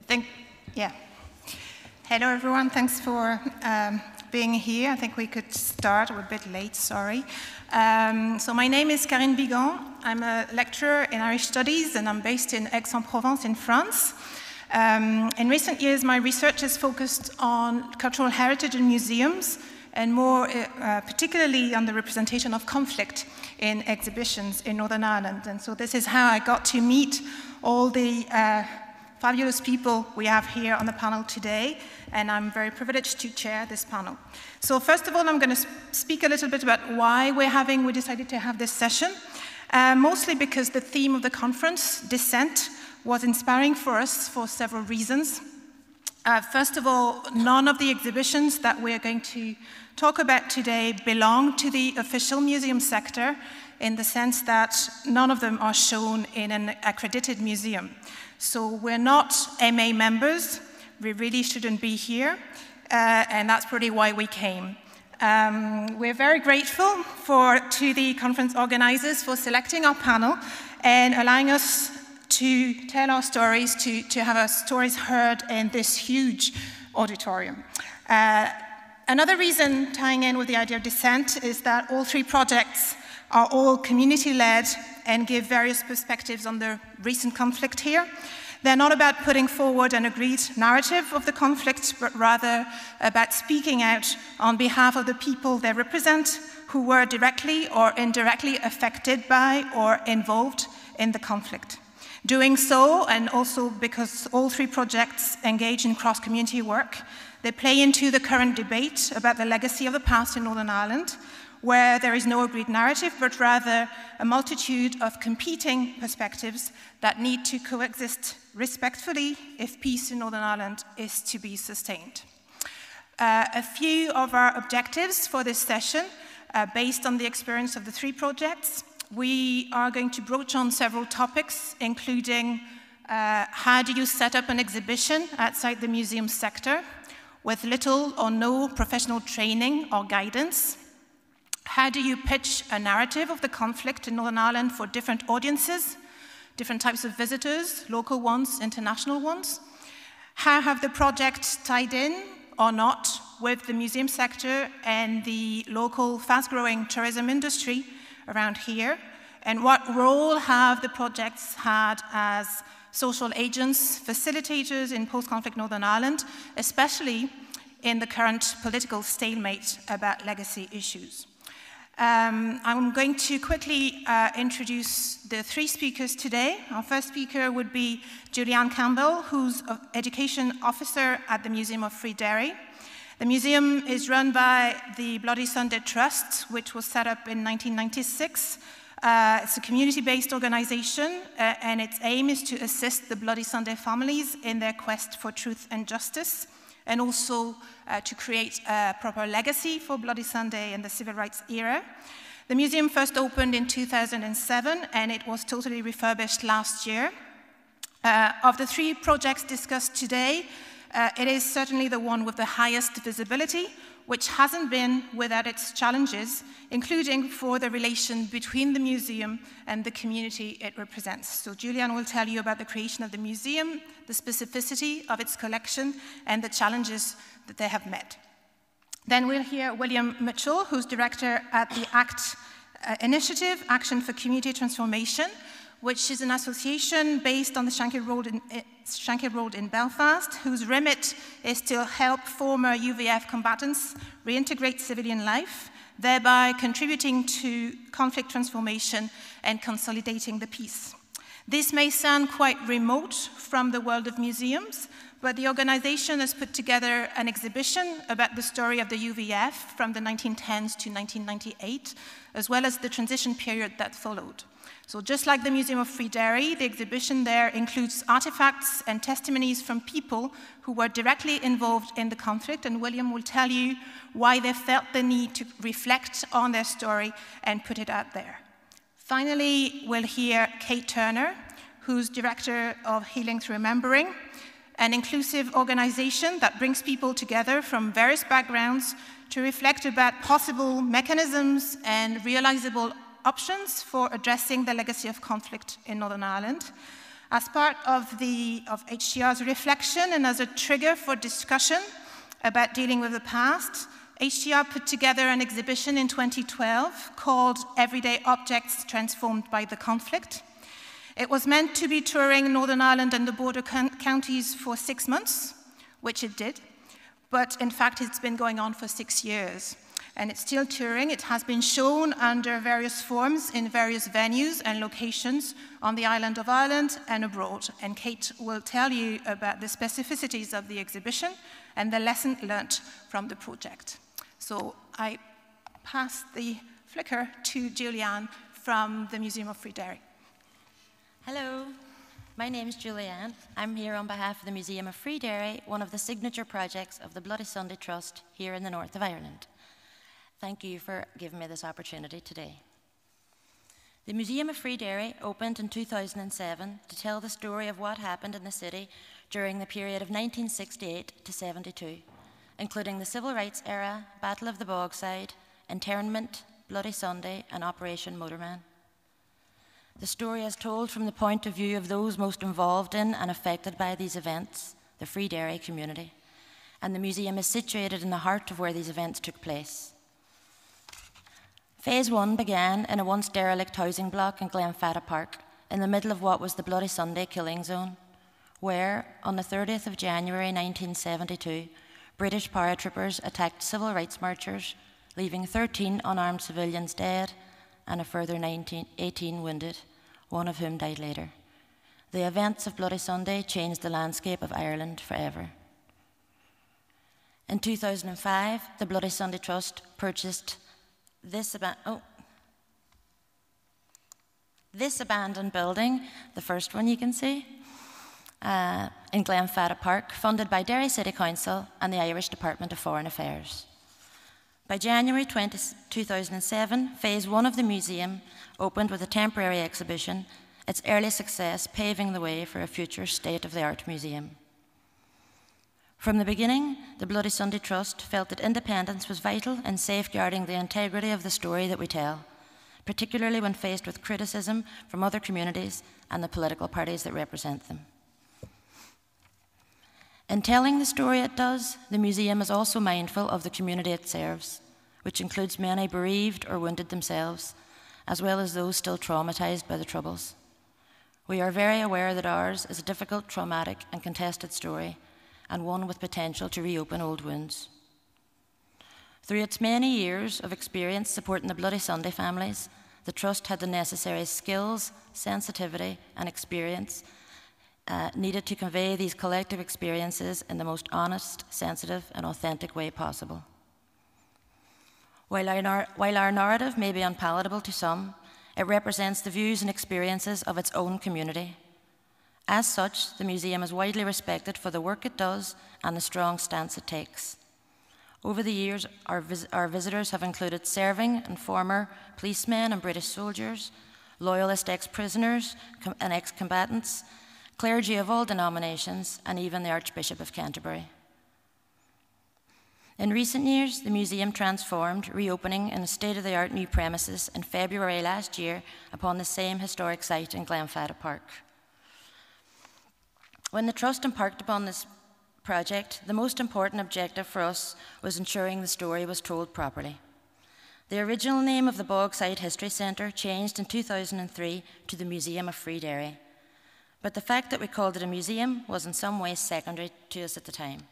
Yeah. Hello, everyone. Thanks for being here. I think we could start. We're a bit late, sorry. So my name is Karine Bigan. I'm a lecturer in Irish Studies, and I'm based in Aix-en-Provence in France. In recent years, my research has focused on cultural heritage in museums, and more particularly on the representation of conflict in exhibitions in Northern Ireland. And so this is how I got to meet all the fabulous people we have here on the panel today, and I'm very privileged to chair this panel. So first of all, I'm going to speak a little bit about why we decided to have this session, mostly because the theme of the conference, dissent, was inspiring for us for several reasons. First of all, none of the exhibitions that we're going to talk about today belong to the official museum sector, in the sense that none of them are shown in an accredited museum. So we're not MA members, we really shouldn't be here, and that's pretty why we came. We're very grateful to the conference organizers for selecting our panel and allowing us to tell our stories, to have our stories heard in this huge auditorium. Another reason tying in with the idea of dissent is that all three projects are all community-led and give various perspectives on the recent conflict here. They're not about putting forward an agreed narrative of the conflict, but rather about speaking out on behalf of the people they represent who were directly or indirectly affected by or involved in the conflict. Doing so, and also because all three projects engage in cross-community work, they play into the current debate about the legacy of the past in Northern Ireland, where there is no agreed narrative, but rather a multitude of competing perspectives that need to coexist respectfully if peace in Northern Ireland is to be sustained. A few of our objectives for this session, based on the experience of the three projects, we are going to broach on several topics, including how do you set up an exhibition outside the museum sector with little or no professional training or guidance? How do you pitch a narrative of the conflict in Northern Ireland for different audiences, different types of visitors, local ones, international ones? How have the projects tied in or not with the museum sector and the local fast-growing tourism industry around here? And what role have the projects had as social agents, facilitators in post-conflict Northern Ireland, especially in the current political stalemate about legacy issues? I'm going to quickly introduce the three speakers today. Our first speaker would be Julianne Campbell, who's an education officer at the Museum of Free Derry. The museum is run by the Bloody Sunday Trust, which was set up in 1996. It's a community-based organization, and its aim is to assist the Bloody Sunday families in their quest for truth and justice, and also to create a proper legacy for Bloody Sunday in the civil rights era. The museum first opened in 2007, and it was totally refurbished last year. Of the three projects discussed today, it is certainly the one with the highest visibility, which hasn't been without its challenges, including for the relation between the museum and the community it represents. So Julianne will tell you about the creation of the museum, the specificity of its collection, and the challenges that they have met. Then we'll hear William Mitchell, who's director at the ACT initiative, Action for Community Transformation, which is an association based on the Shankill Road in Belfast, whose remit is to help former UVF combatants reintegrate civilian life, thereby contributing to conflict transformation and consolidating the peace. This may sound quite remote from the world of museums, but the organization has put together an exhibition about the story of the UVF from the 1910s to 1998, as well as the transition period that followed. So just like the Museum of Free Derry, the exhibition there includes artifacts and testimonies from people who were directly involved in the conflict, and William will tell you why they felt the need to reflect on their story and put it out there. Finally, we'll hear Kate Turner, who's director of Healing Through Remembering, an inclusive organization that brings people together from various backgrounds to reflect about possible mechanisms and realizable options for addressing the legacy of conflict in Northern Ireland. As part of HTR's reflection and as a trigger for discussion about dealing with the past, HTR put together an exhibition in 2012 called Everyday Objects Transformed by the Conflict. It was meant to be touring Northern Ireland and the border counties for 6 months, which it did, but in fact it's been going on for 6 years. And it's still touring. It has been shown under various forms in various venues and locations on the island of Ireland and abroad. And Kate will tell you about the specificities of the exhibition and the lesson learnt from the project. So I pass the flicker to Julianne from the Museum of Free Derry. Hello, my name is Julianne. I'm here on behalf of the Museum of Free Derry, one of the signature projects of the Bloody Sunday Trust here in the north of Ireland. Thank you for giving me this opportunity today. The Museum of Free Derry opened in 2007 to tell the story of what happened in the city during the period of 1968 to 72, including the Civil Rights era, Battle of the Bogside, Internment, Bloody Sunday, and Operation Motorman. The story is told from the point of view of those most involved in and affected by these events, the Free Derry community, and the museum is situated in the heart of where these events took place. Phase 1 began in a once derelict housing block in Glenfata Park, in the middle of what was the Bloody Sunday killing zone, where, on the 30th of January 1972, British paratroopers attacked civil rights marchers, leaving 13 unarmed civilians dead and a further 18 wounded, one of whom died later. The events of Bloody Sunday changed the landscape of Ireland forever. In 2005, the Bloody Sunday Trust purchased this abandoned building, the first one you can see, in Glenfata Park, funded by Derry City Council and the Irish Department of Foreign Affairs. By January 2007, Phase 1 of the museum opened with a temporary exhibition, its early success paving the way for a future state-of-the-art museum. From the beginning, the Bloody Sunday Trust felt that independence was vital in safeguarding the integrity of the story that we tell, particularly when faced with criticism from other communities and the political parties that represent them. In telling the story it does, the museum is also mindful of the community it serves, which includes many bereaved or wounded themselves, as well as those still traumatised by the Troubles. We are very aware that ours is a difficult, traumatic and contested story, and one with potential to reopen old wounds. Through its many years of experience supporting the Bloody Sunday families, the Trust had the necessary skills, sensitivity and experience needed to convey these collective experiences in the most honest, sensitive and authentic way possible. While our narrative may be unpalatable to some, it represents the views and experiences of its own community. As such, the museum is widely respected for the work it does and the strong stance it takes. Over the years, our visitors have included serving and former policemen and British soldiers, loyalist ex-prisoners and ex-combatants, clergy of all denominations, and even the Archbishop of Canterbury. In recent years, the museum transformed, reopening in a state-of-the-art new premises in February last year upon the same historic site in Glenfata Park. When the Trust embarked upon this project, the most important objective for us was ensuring the story was told properly. The original name of the Bogside History Centre changed in 2003 to the Museum of Free Derry, but the fact that we called it a museum was in some ways secondary to us at the time.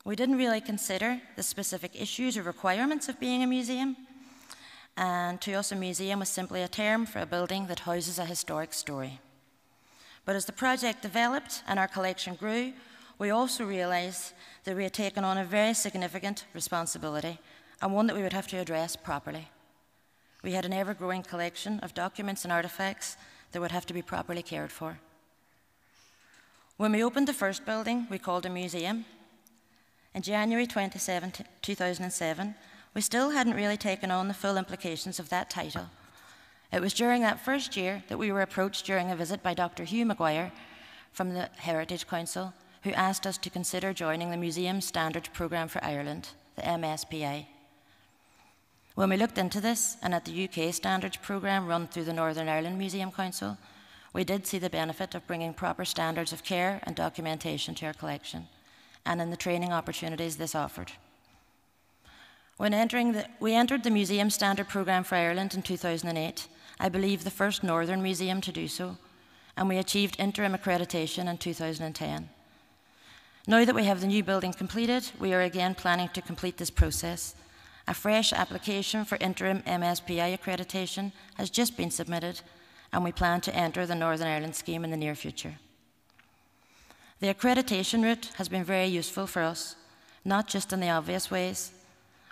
We didn't really consider the specific issues or requirements of being a museum, and to us a museum was simply a term for a building that houses a historic story. But as the project developed and our collection grew, we also realised that we had taken on a very significant responsibility and one that we would have to address properly. We had an ever-growing collection of documents and artefacts that would have to be properly cared for. When we opened the first building we called a museum, in January 2007, we still hadn't really taken on the full implications of that title. It was during that first year that we were approached during a visit by Dr. Hugh Maguire from the Heritage Council, who asked us to consider joining the Museum Standards Programme for Ireland, the MSPI. When we looked into this and at the UK standards programme run through the Northern Ireland Museum Council, we did see the benefit of bringing proper standards of care and documentation to our collection, and in the training opportunities this offered. We entered the Museum Standard Programme for Ireland in 2008, I believe the first Northern museum to do so, and we achieved interim accreditation in 2010. Now that we have the new building completed, we are again planning to complete this process. A fresh application for interim MSPI accreditation has just been submitted, and we plan to enter the Northern Ireland scheme in the near future. The accreditation route has been very useful for us, not just in the obvious ways.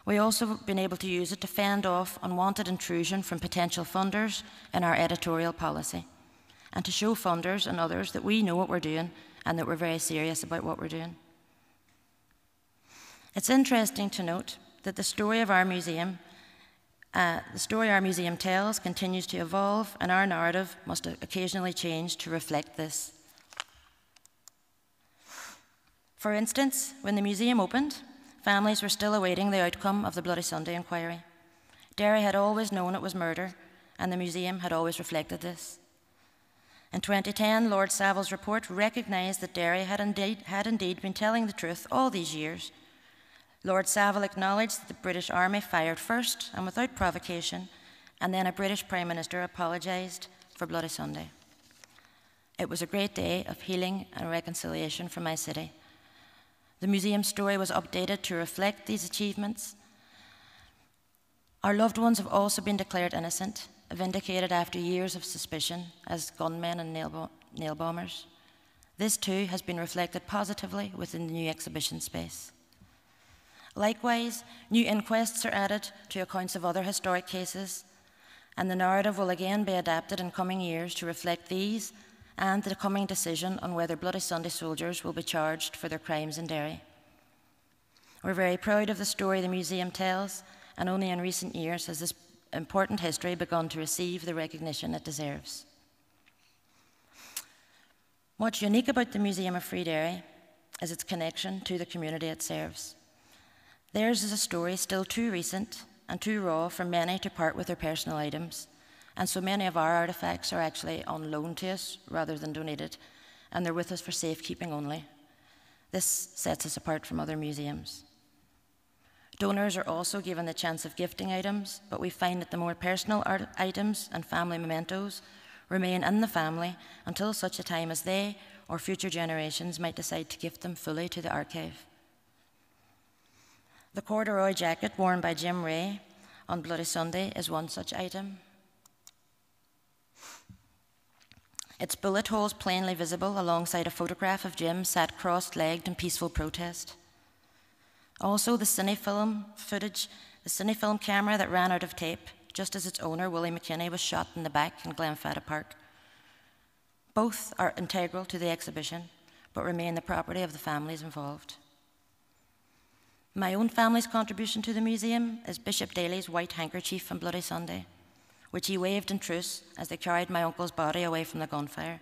We also have been able to use it to fend off unwanted intrusion from potential funders in our editorial policy, and to show funders and others that we know what we're doing and that we're very serious about what we're doing. It's interesting to note that the story our museum tells continues to evolve, and our narrative must occasionally change to reflect this. For instance, when the museum opened, families were still awaiting the outcome of the Bloody Sunday inquiry. Derry had always known it was murder, and the museum had always reflected this. In 2010, Lord Savile's report recognised that Derry had indeed been telling the truth all these years. Lord Savile acknowledged that the British Army fired first and without provocation, and then a British Prime Minister apologised for Bloody Sunday. It was a great day of healing and reconciliation for my city. The museum story was updated to reflect these achievements. Our loved ones have also been declared innocent, vindicated after years of suspicion as gunmen and nail bombers. This too has been reflected positively within the new exhibition space. Likewise, new inquests are added to accounts of other historic cases, and the narrative will again be adapted in coming years to reflect these and the coming decision on whether Bloody Sunday soldiers will be charged for their crimes in Derry. We're very proud of the story the museum tells, and only in recent years has this important history begun to receive the recognition it deserves. What's unique about the Museum of Free Derry is its connection to the community it serves. Theirs is a story still too recent and too raw for many to part with their personal items, and so many of our artefacts are actually on loan to us rather than donated, and they're with us for safekeeping only. This sets us apart from other museums. Donors are also given the chance of gifting items, but we find that the more personal art items and family mementos remain in the family until such a time as they or future generations might decide to gift them fully to the archive. The corduroy jacket worn by Jim Ray on Bloody Sunday is one such item. Its bullet holes plainly visible alongside a photograph of Jim sat cross-legged in peaceful protest. Also, the cinefilm footage, the cinefilm camera that ran out of tape, just as its owner, Willie McKinney, was shot in the back in Glenfadda Park. Both are integral to the exhibition, but remain the property of the families involved. My own family's contribution to the museum is Bishop Daly's white handkerchief on Bloody Sunday, which he waved in truce as they carried my uncle's body away from the gunfire.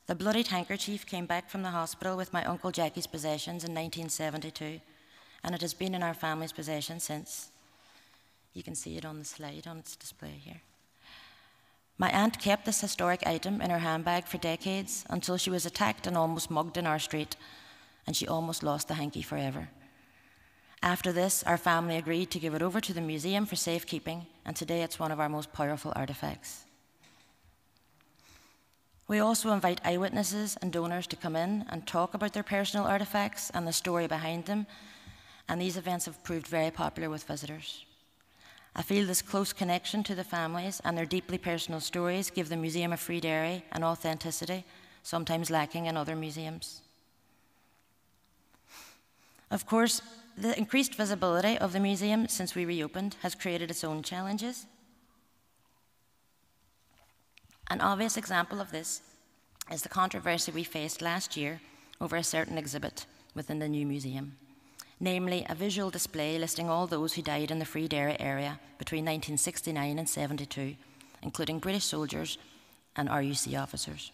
The bloodied handkerchief came back from the hospital with my Uncle Jackie's possessions in 1972, and it has been in our family's possession since. You can see it on the slide on its display here. My aunt kept this historic item in her handbag for decades until she was attacked and almost mugged in our street, and she almost lost the hanky forever. After this, our family agreed to give it over to the museum for safekeeping, and today it's one of our most powerful artefacts. We also invite eyewitnesses and donors to come in and talk about their personal artefacts and the story behind them, and these events have proved very popular with visitors. I feel this close connection to the families and their deeply personal stories give the Museum of Free Derry an authenticity sometimes lacking in other museums. Of course, the increased visibility of the museum since we reopened has created its own challenges. An obvious example of this is the controversy we faced last year over a certain exhibit within the new museum, namely a visual display listing all those who died in the Free Derry area between 1969 and 72, including British soldiers and RUC officers.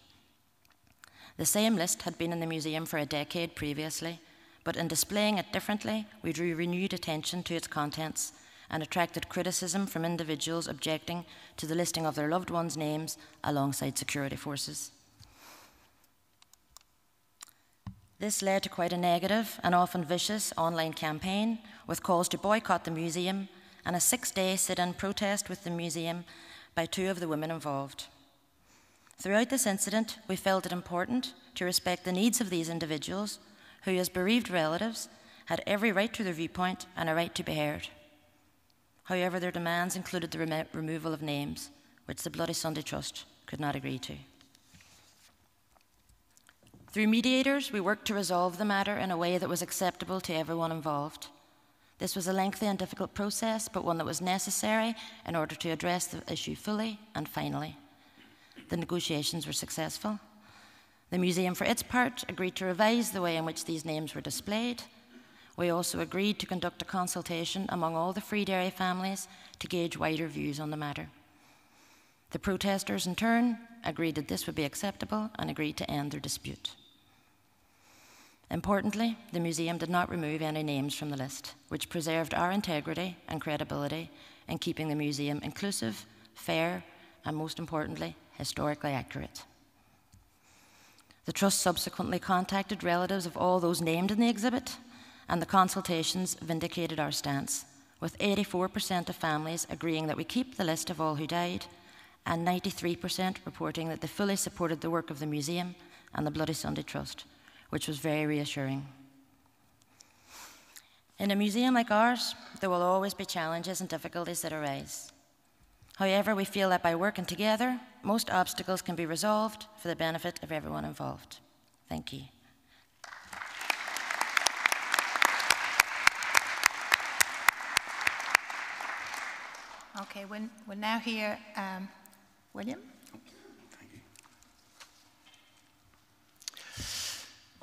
The same list had been in the museum for a decade previously, but in displaying it differently, we drew renewed attention to its contents and attracted criticism from individuals objecting to the listing of their loved ones' names alongside security forces. This led to quite a negative and often vicious online campaign with calls to boycott the museum and a 6-day sit-in protest with the museum by 2 of the women involved. Throughout this incident, we felt it important to respect the needs of these individuals who, as bereaved relatives, had every right to their viewpoint and a right to be heard. However, their demands included the removal of names, which the Bloody Sunday Trust could not agree to. Through mediators, we worked to resolve the matter in a way that was acceptable to everyone involved. This was a lengthy and difficult process, but one that was necessary in order to address the issue fully and finally. The negotiations were successful. The museum, for its part, agreed to revise the way in which these names were displayed. We also agreed to conduct a consultation among all the Free Derry families to gauge wider views on the matter. The protesters, in turn, agreed that this would be acceptable and agreed to end their dispute. Importantly, the museum did not remove any names from the list, which preserved our integrity and credibility in keeping the museum inclusive, fair, and most importantly, historically accurate. The Trust subsequently contacted relatives of all those named in the exhibit, and the consultations vindicated our stance, with 84% of families agreeing that we keep the list of all who died, and 93% reporting that they fully supported the work of the museum and the Bloody Sunday Trust, which was very reassuring. In a museum like ours, there will always be challenges and difficulties that arise. However, we feel that by working together, most obstacles can be resolved for the benefit of everyone involved. Thank you. Okay, we'll now hear William.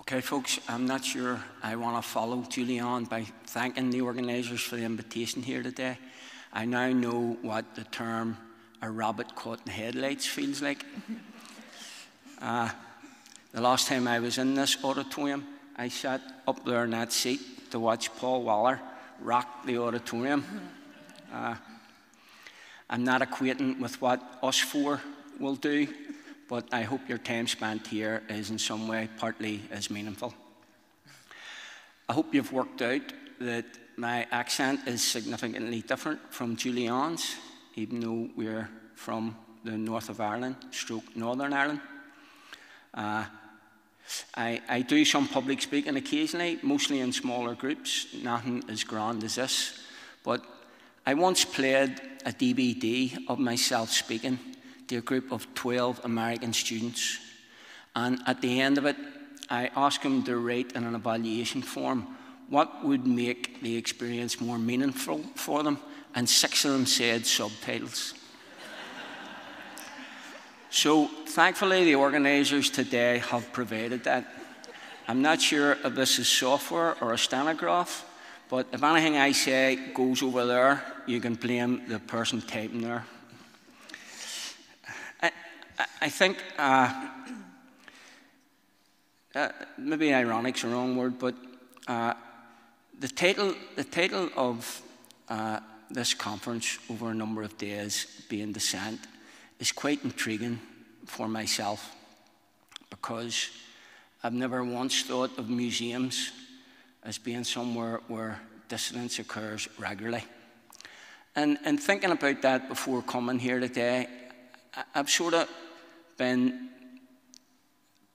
Okay, folks, I'm not sure I want to follow Julie on by thanking the organisers for the invitation here today. I now know what the term a rabbit caught in headlights feels like. The last time I was in this auditorium, I sat up there in that seat to watch Paul Waller rock the auditorium. I'm not acquainted with what us 4 will do, but I hope your time spent here is in some way partly as meaningful. I hope you've worked out that my accent is significantly different from Julianne's, even though we're from the north of Ireland, stroke Northern Ireland. I do some public speaking occasionally, mostly in smaller groups, nothing as grand as this, but I once played a DVD of myself speaking to a group of 12 American students. And at the end of it, I asked them to write in an evaluation form what would make the experience more meaningful for them, and 6 of them said subtitles. So thankfully, the organisers today have provided that. I'm not sure if this is software or a stenograph, but if anything I say goes over there, you can blame the person typing there. I think, maybe ironic's the wrong word, but the title of this conference over a number of days, being Dissent, is quite intriguing for myself, because I've never once thought of museums as being somewhere where dissonance occurs regularly. And thinking about that before coming here today, I've sort of been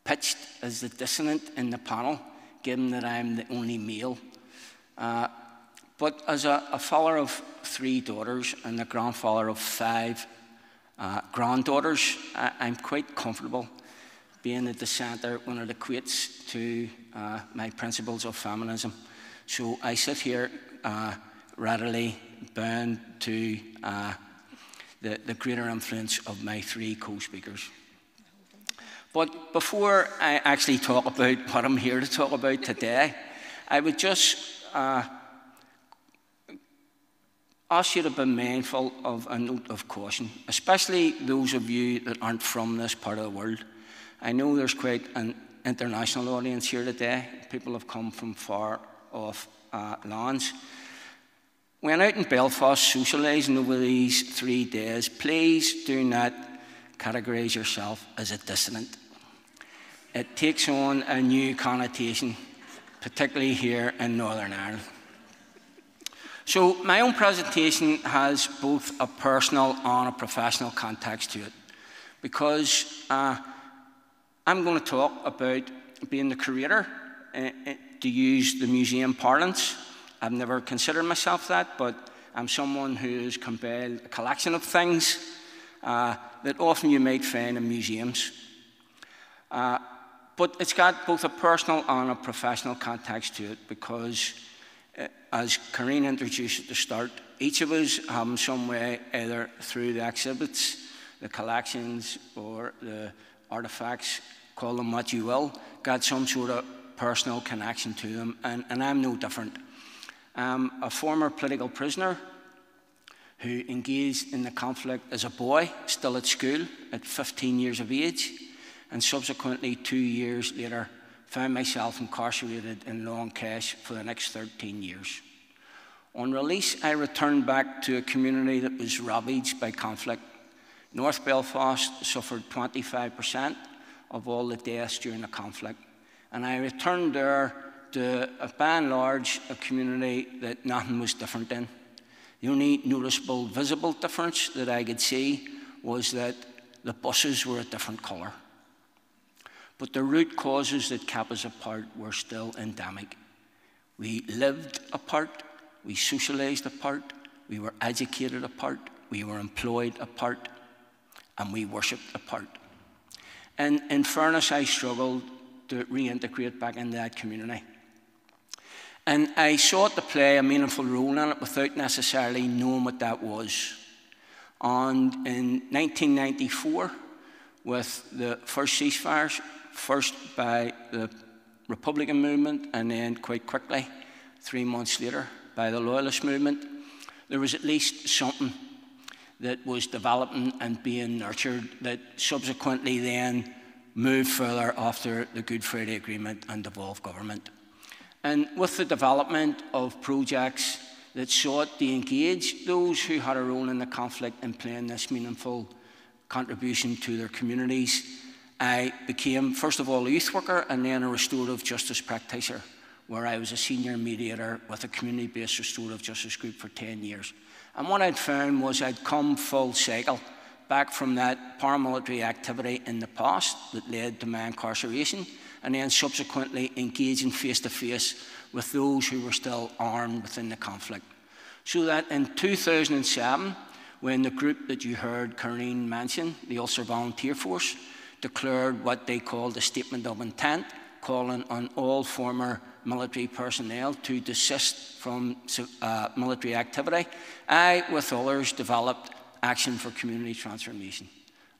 pitched as the dissonant in the panel, given that I'm the only male. But as a father of 3 daughters and the grandfather of 5 granddaughters, I'm quite comfortable being a dissenter when it equates to my principles of feminism. So I sit here readily bound to the greater influence of my 3 co-speakers. But before I actually talk about what I'm here to talk about today, I would just ask you to be mindful of a note of caution, especially those of you that aren't from this part of the world. I know there's quite an international audience here today. People have come from far off lands. when out in Belfast socialising over these 3 days, please do not categorise yourself as a dissident. It takes on a new connotation, particularly here in Northern Ireland. So my own presentation has both a personal and a professional context to it, because I'm going to talk about being the curator, to use the museum parlance. I've never considered myself that, but I'm someone who's compiled a collection of things that often you might find in museums. But it's got both a personal and a professional context to it, because as Karine introduced at the start, each of us have in some way, either through the exhibits, the collections, or the artifacts, call them what you will, got some sort of personal connection to them, and I'm no different. I'm a former political prisoner who engaged in the conflict as a boy, still at school, at 15 years of age, and subsequently 2 years later found myself incarcerated in Long Kesh for the next 13 years. On release, I returned back to a community that was ravaged by conflict. North Belfast suffered 25% of all the deaths during the conflict, and I returned there to, by and large, a community that nothing was different in. The only noticeable, visible difference that I could see was that the buses were a different colour. But the root causes that kept us apart were still endemic. We lived apart, we socialised apart, we were educated apart, we were employed apart, and we worshipped apart. And in fairness, I struggled to reintegrate back into that community. And I sought to play a meaningful role in it without necessarily knowing what that was. And in 1994, with the first ceasefires, first by the Republican movement, and then quite quickly, 3 months later, by the Loyalist movement, there was at least something that was developing and being nurtured that subsequently then moved further after the Good Friday Agreement and devolved government. And with the development of projects that sought to engage those who had a role in the conflict in playing this meaningful contribution to their communities, I became, first of all, a youth worker and then a restorative justice practitioner, where I was a senior mediator with a community-based restorative justice group for 10 years. And what I'd found was I'd come full cycle back from that paramilitary activity in the past that led to my incarceration, and then subsequently engaging face-to-face with those who were still armed within the conflict. So that in 2007, when the group that you heard Karine mention, the Ulster Volunteer Force, declared what they called a statement of intent, calling on all former military personnel to desist from military activity, I, with others, developed Action for Community Transformation,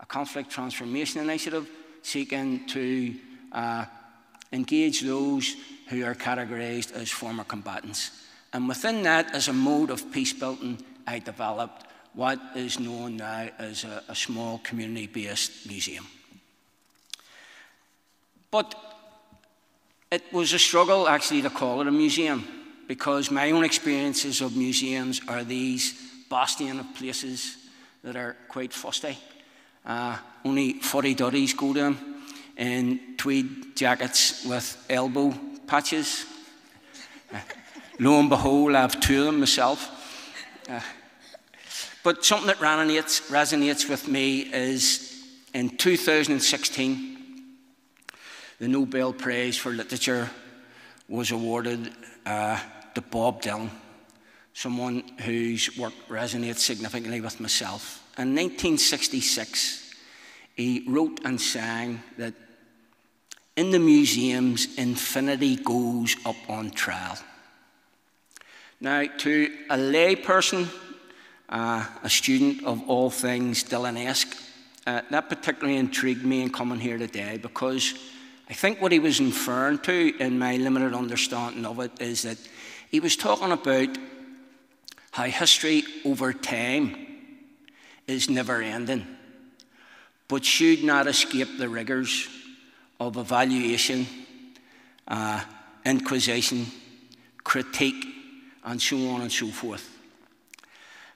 a conflict transformation initiative seeking to engage those who are categorised as former combatants. And within that, as a mode of peace building, I developed what is known now as a small community-based museum. But it was a struggle actually to call it a museum, because my own experiences of museums are these bastion of places that are quite fusty. Only fuddy-duddies go to them in tweed jackets with elbow patches. Lo and behold, I have 2 of them myself. But something that resonates with me is in 2016, the Nobel Prize for Literature was awarded to Bob Dylan, someone whose work resonates significantly with myself. In 1966, he wrote and sang that in the museums, infinity goes up on trial. Now, to a lay person, a student of all things Dylan-esque, that particularly intrigued me in coming here today, because I think what he was inferring to, in my limited understanding of it, is that he was talking about how history over time is never ending, but should not escape the rigours of evaluation, inquisition, critique, and so on and so forth.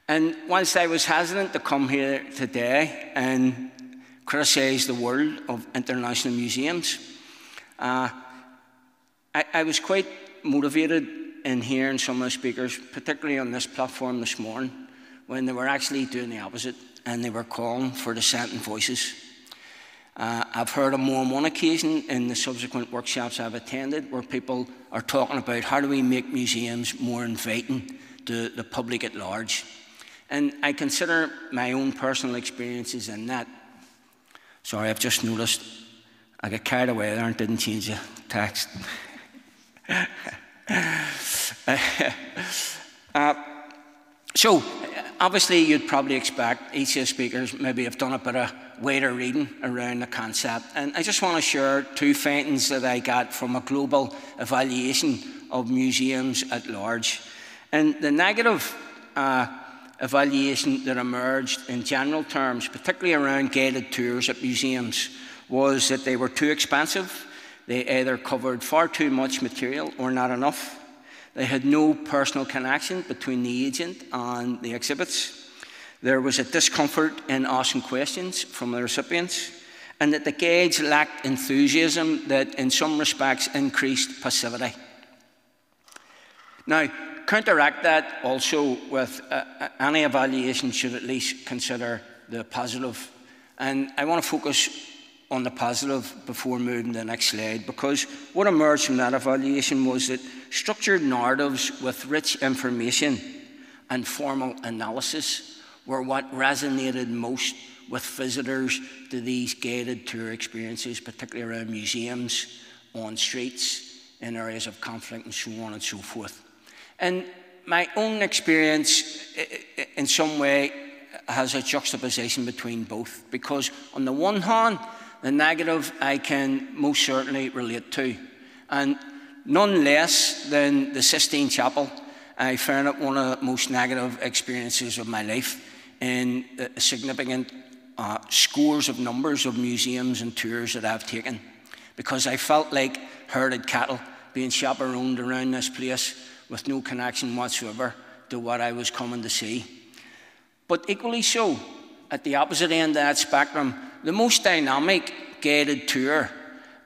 And whilst I was hesitant to come here today and criticise the world of international museums, I was quite motivated in hearing some of the speakers, particularly on this platform this morning, when they were actually doing the opposite and they were calling for dissenting voices. I've heard on more than one occasion in the subsequent workshops I've attended where people are talking about how do we make museums more inviting to the public at large. And I consider my own personal experiences in that. Sorry, I've just noticed I got carried away there and didn't change the text. So, obviously, you'd probably expect each of the speakers maybe have done a bit of wider reading around the concept. And I just want to share two findings that I got from a global evaluation of museums at large. And the negative evaluation that emerged in general terms, particularly around guided tours at museums, was that they were too expensive. They either covered far too much material or not enough. They had no personal connection between the agent and the exhibits. There was a discomfort in asking questions from the recipients, and that the guides lacked enthusiasm that in some respects increased passivity. Now, counteract that also with any evaluation should at least consider the positive. And I want to focus on the positive before moving to the next slide, because what emerged from that evaluation was that structured narratives with rich information and formal analysis were what resonated most with visitors to these guided tour experiences, particularly around museums, on streets, in areas of conflict, and so on and so forth. And my own experience, in some way, has a juxtaposition between both, because on the one hand, the negative I can most certainly relate to, and none less than the Sistine Chapel, I found it one of the most negative experiences of my life in the significant scores of numbers of museums and tours that I've taken, because I felt like herded cattle being chaperoned around this place with no connection whatsoever to what I was coming to see. But equally so, at the opposite end of that spectrum, the most dynamic guided tour,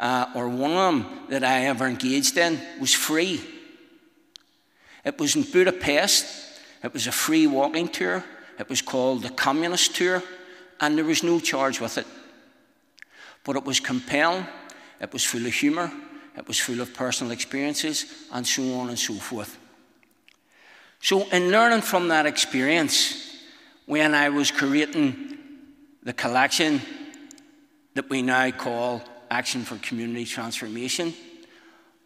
or one of them that I ever engaged in, was free. It was in Budapest. It was a free walking tour. It was called the Communist Tour, and there was no charge with it. But it was compelling, it was full of humour, it was full of personal experiences, and so on and so forth. So in learning from that experience, when I was creating the collection that we now call Action for Community Transformation,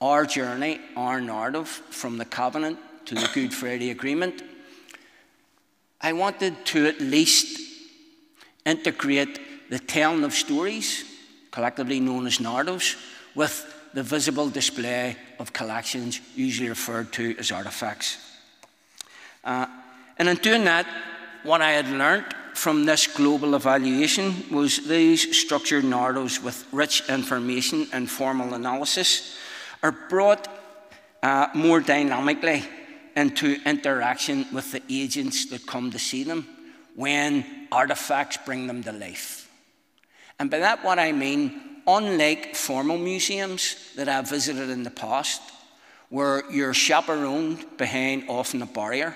our journey, our narrative from the Covenant to the Good Friday Agreement, I wanted to at least integrate the telling of stories, collectively known as narratives, with the visible display of collections, usually referred to as artefacts. And in doing that, what I had learnt from this global evaluation was these structured narratives with rich information and formal analysis are brought more dynamically into interaction with the agents that come to see them when artefacts bring them to life. And by that what I mean, unlike formal museums that I've visited in the past, where you're chaperoned behind often a barrier,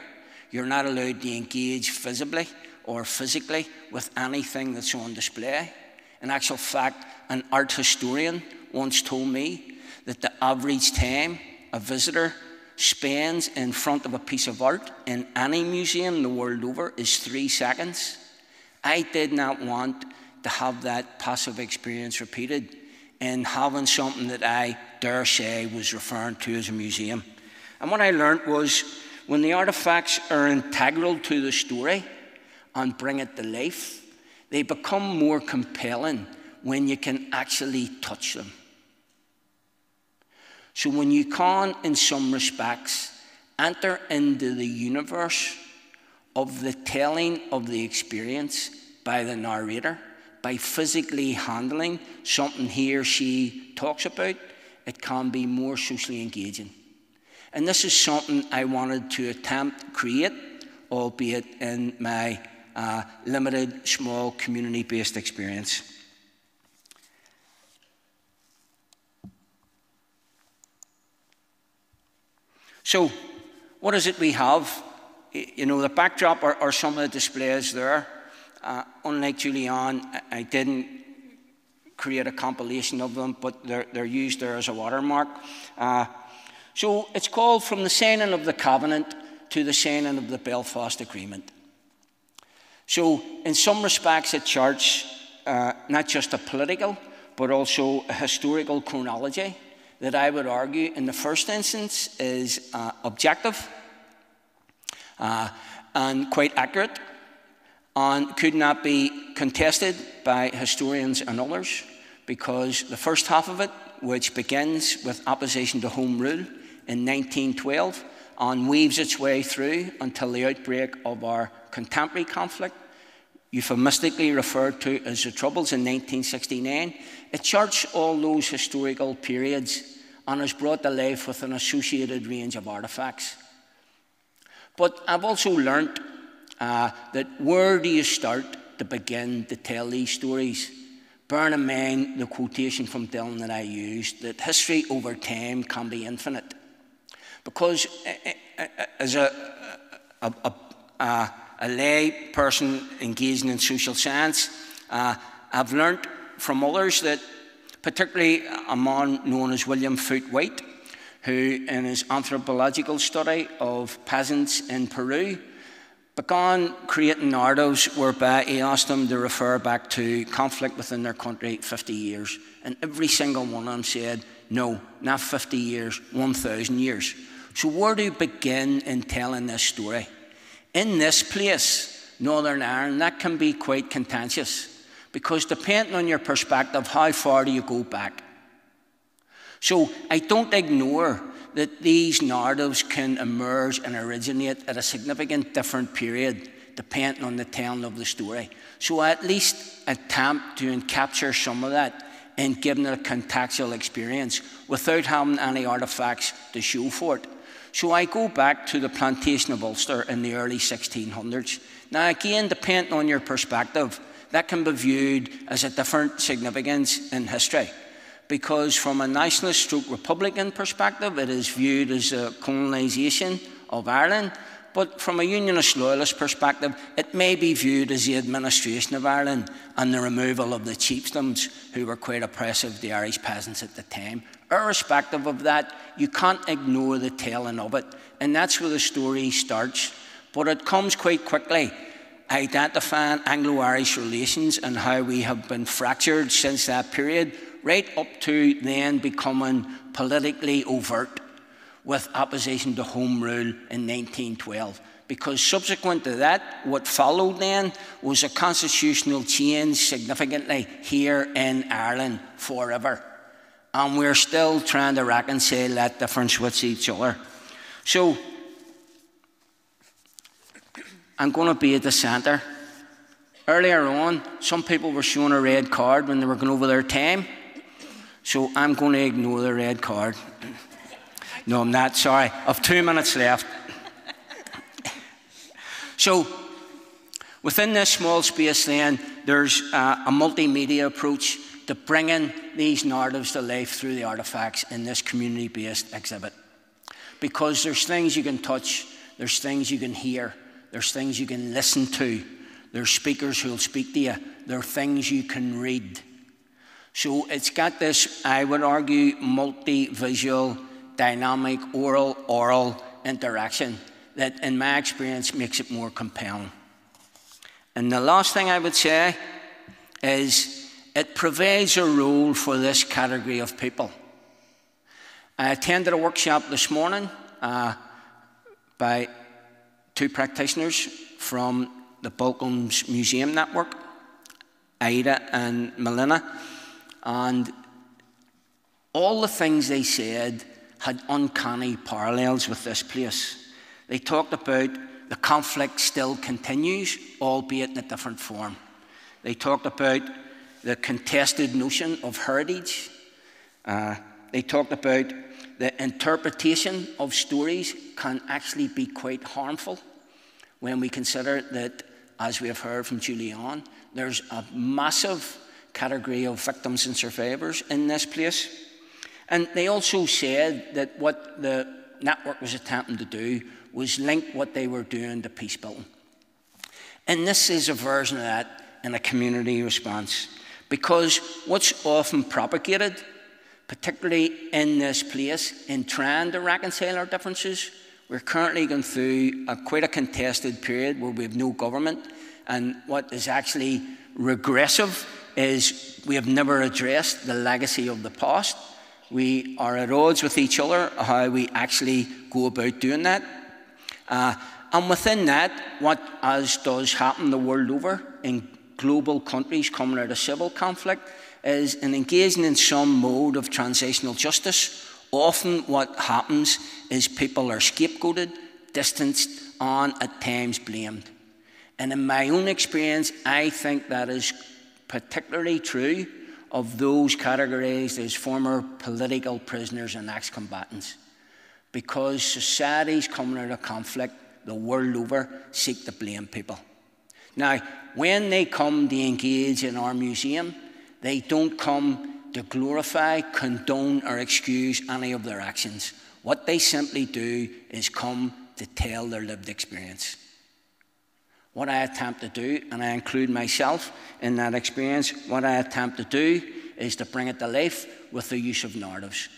you're not allowed to engage visibly or physically with anything that's on display. In actual fact, an art historian once told me that the average time a visitor spends in front of a piece of art in any museum the world over is 3 seconds. I did not want to have that passive experience repeated in having something that I dare say was referring to as a museum. And what I learned was when the artifacts are integral to the story and bring it to life, they become more compelling when you can actually touch them. So when you can, in some respects, enter into the universe of the telling of the experience by the narrator, by physically handling something he or she talks about, it can be more socially engaging. And this is something I wanted to attempt to create albeit in my limited, small, community-based experience. So, what is it we have? You know, the backdrop are some of the displays there. Unlike Julianne, I didn't create a compilation of them, but they're used there as a watermark. So it's called From the Signing of the Covenant to the Signing of the Belfast Agreement. So in some respects it charts not just a political, but also a historical chronology that I would argue in the first instance is objective and quite accurate, and could not be contested by historians and others, because the first half of it, which begins with opposition to Home Rule in 1912 and weaves its way through until the outbreak of our contemporary conflict, euphemistically referred to as the Troubles in 1969, it charts all those historical periods and is brought to life with an associated range of artefacts. But I've also learnt that where do you start to begin to tell these stories? Bearing in mind the quotation from Dylan that I used, that history over time can be infinite. Because as a lay person engaging in social science, I've learnt from others that, particularly a man known as William Foote White, who in his anthropological study of peasants in Peru began creating narratives whereby he asked them to refer back to conflict within their country 50 years. And every single one of them said, no, not 50 years, 1,000 years. So where do you begin in telling this story? In this place, Northern Ireland, that can be quite contentious, because depending on your perspective, how far do you go back? So I don't ignore that these narratives can emerge and originate at a significant different period depending on the telling of the story. So I at least attempt to capture some of that and giving it a contextual experience without having any artefacts to show for it. So I go back to the plantation of Ulster in the early 1600s. Now again, depending on your perspective, that can be viewed as a different significance in history, because from a nationalist stroke Republican perspective, it is viewed as a colonisation of Ireland, but from a unionist loyalist perspective, it may be viewed as the administration of Ireland and the removal of the chiefdoms who were quite oppressive to the Irish peasants at the time. Irrespective of that, you can't ignore the telling of it, and that's where the story starts. But it comes quite quickly, identifying Anglo-Irish relations and how we have been fractured since that period, right up to then becoming politically overt with opposition to Home Rule in 1912. Because subsequent to that, what followed then was a constitutional change significantly here in Ireland forever. And we're still trying to reconcile that difference with each other. So, I'm going to be at the centre. Earlier on, some people were showing a red card when they were going over their time. So I'm going to ignore the red card. No, I'm not, sorry. I have 2 minutes left. So, within this small space then, there's a multimedia approach to bringing these narratives to life through the artefacts in this community-based exhibit. Because there's things you can touch, there's things you can hear, there's things you can listen to, there's speakers who'll speak to you, there are things you can read. So it's got this, I would argue, multi-visual, dynamic, oral interaction that, in my experience, makes it more compelling. And the last thing I would say is it provides a role for this category of people. I attended a workshop this morning by 2 practitioners from the Balcombs Museum Network, Ida and Melina, and all the things they said had uncanny parallels with this place. They talked about the conflict still continues, albeit in a different form. They talked about the contested notion of heritage. They talked about the interpretation of stories can actually be quite harmful when we consider that, as we have heard from Julian, there's a massive category of victims and survivors in this place. And they also said that what the network was attempting to do was link what they were doing to peace building. And this is a version of that in a community response. Because what's often propagated, particularly in this place, in trying to reconcile our differences, we're currently going through quite a contested period where we have no government, and what is actually regressive is we have never addressed the legacy of the past. We are at odds with each other, how we actually go about doing that. And within that, what as does happen the world over in global countries coming out of civil conflict, is in engaging in some mode of transitional justice. Often what happens is people are scapegoated, distanced, and at times blamed. And in my own experience, I think that is particularly true of those categorized as former political prisoners and ex-combatants. Because societies coming out of conflict the world over seek to blame people. Now, when they come to engage in our museum, they don't come to glorify, condone, or excuse any of their actions. What they simply do is come to tell their lived experience. What I attempt to do, and I include myself in that experience, what I attempt to do is to bring it to life with the use of narratives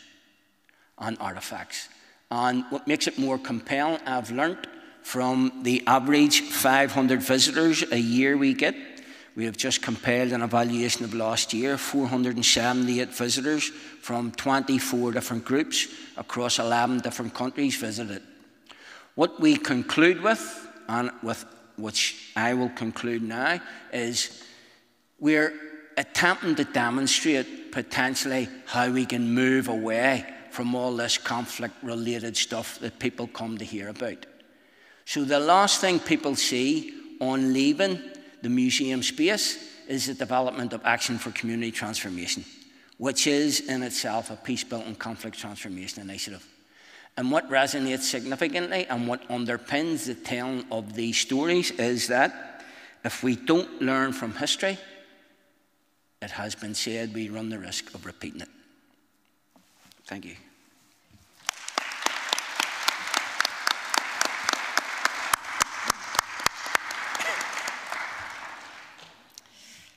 and artifacts. And what makes it more compelling, I've learnt from the average 500 visitors a year we get. We have just compiled an evaluation of last year, 478 visitors from 24 different groups across 11 different countries visited. What we conclude with, and with which I will conclude now, is we're attempting to demonstrate potentially how we can move away from all this conflict-related stuff that people come to hear about. So the last thing people see on leaving the museum space is the development of Action for Community Transformation, which is in itself a peace-building conflict transformation initiative. And what resonates significantly and what underpins the telling of these stories is that if we don't learn from history, it has been said we run the risk of repeating it. Thank you.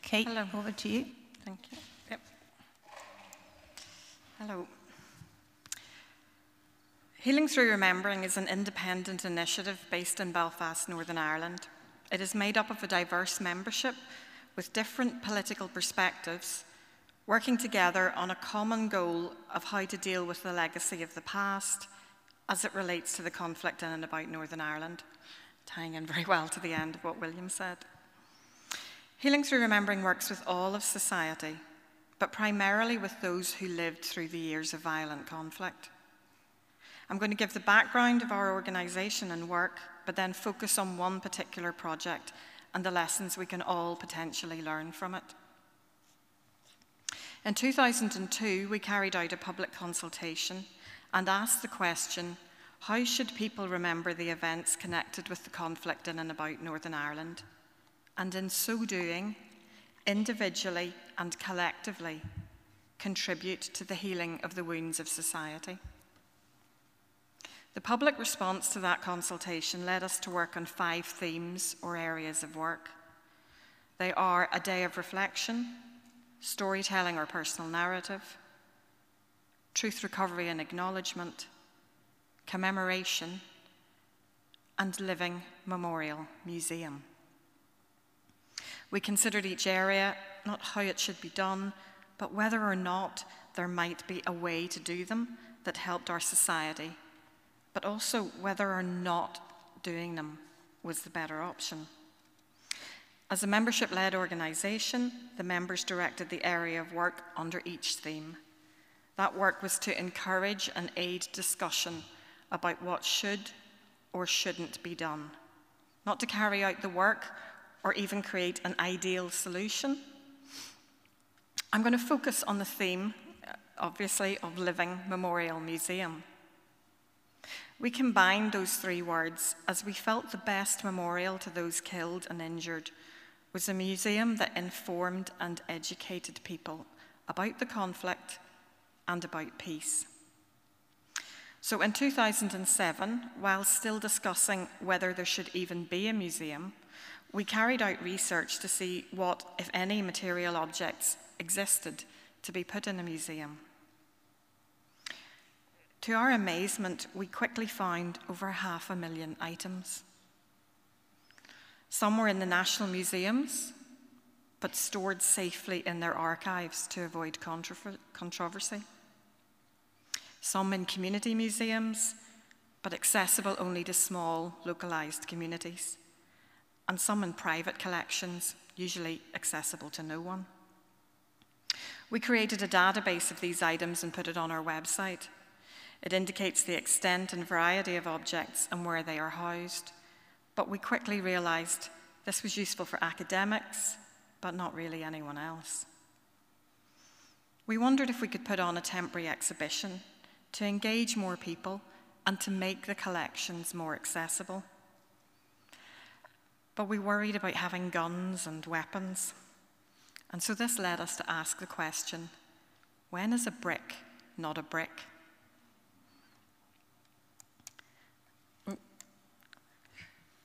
Kate, over to you. Thank you. Yep. Hello. Healing Through Remembering is an independent initiative based in Belfast, Northern Ireland. It is made up of a diverse membership with different political perspectives, working together on a common goal of how to deal with the legacy of the past as it relates to the conflict in and about Northern Ireland, tying in very well to the end of what William said. Healing Through Remembering works with all of society, but primarily with those who lived through the years of violent conflict. I'm going to give the background of our organisation and work, but then focus on one particular project and the lessons we can all potentially learn from it. In 2002, we carried out a public consultation and asked the question, how should people remember the events connected with the conflict in and about Northern Ireland? And in so doing, individually and collectively, contribute to the healing of the wounds of society. The public response to that consultation led us to work on 5 themes or areas of work. They are a day of reflection, storytelling or personal narrative, truth recovery and acknowledgement, commemoration, and living memorial museum. We considered each area, not how it should be done, but whether or not there might be a way to do them that helped our society, but also whether or not doing them was the better option. As a membership-led organisation, the members directed the area of work under each theme. That work was to encourage and aid discussion about what should or shouldn't be done, not to carry out the work or even create an ideal solution. I'm going to focus on the theme, obviously, of Living Memorial Museum. We combined those three words as we felt the best memorial to those killed and injured was a museum that informed and educated people about the conflict and about peace. So in 2007, while still discussing whether there should even be a museum, we carried out research to see what, if any, material objects existed to be put in a museum. To our amazement, we quickly found over 500,000 items. Some were in the national museums, but stored safely in their archives to avoid controversy. Some in community museums, but accessible only to small, localized communities. And some in private collections, usually accessible to no one. We created a database of these items and put it on our website. It indicates the extent and variety of objects and where they are housed. But we quickly realized this was useful for academics, but not really anyone else. We wondered if we could put on a temporary exhibition to engage more people and to make the collections more accessible. But we worried about having guns and weapons. And so this led us to ask the question, when is a brick not a brick?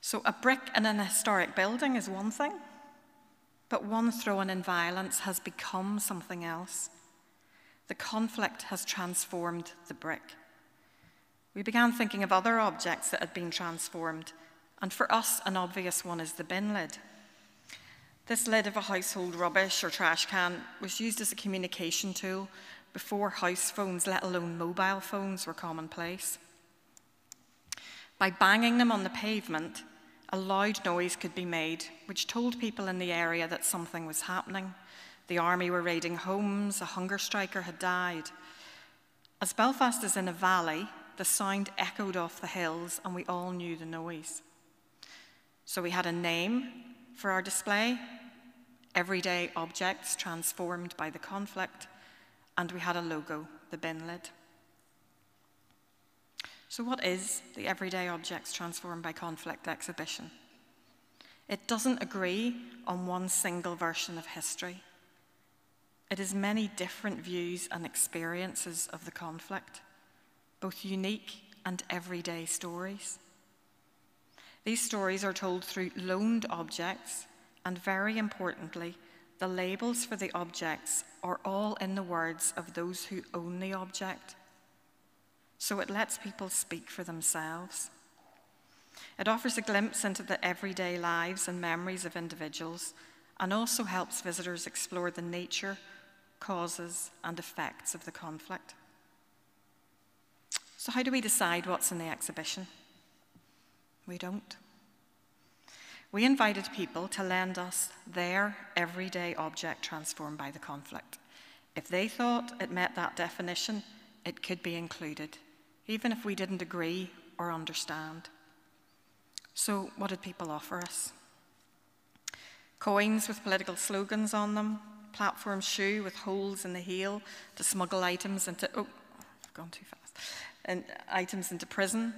So a brick in an historic building is one thing, but one thrown in violence has become something else. The conflict has transformed the brick. We began thinking of other objects that had been transformed, and for us, an obvious one is the bin lid. This lid of a household rubbish or trash can was used as a communication tool before house phones, let alone mobile phones, were commonplace. By banging them on the pavement, a loud noise could be made, which told people in the area that something was happening. The army were raiding homes, a hunger striker had died. As Belfast is in a valley, the sound echoed off the hills and we all knew the noise. So we had a name for our display, Everyday Objects Transformed by the Conflict, and we had a logo, the bin lid. So what is the Everyday Objects Transformed by Conflict exhibition? It doesn't agree on one single version of history. It is many different views and experiences of the conflict, both unique and everyday stories. These stories are told through loaned objects, and very importantly, the labels for the objects are all in the words of those who own the object. So it lets people speak for themselves. It offers a glimpse into the everyday lives and memories of individuals, and also helps visitors explore the nature, causes, and effects of the conflict. So how do we decide what's in the exhibition? We don't. We invited people to lend us their everyday object transformed by the conflict. If they thought it met that definition, it could be included, even if we didn't agree or understand. So what did people offer us? Coins with political slogans on them, platform shoe with holes in the heel to smuggle items into, I've gone too fast, and items into prison,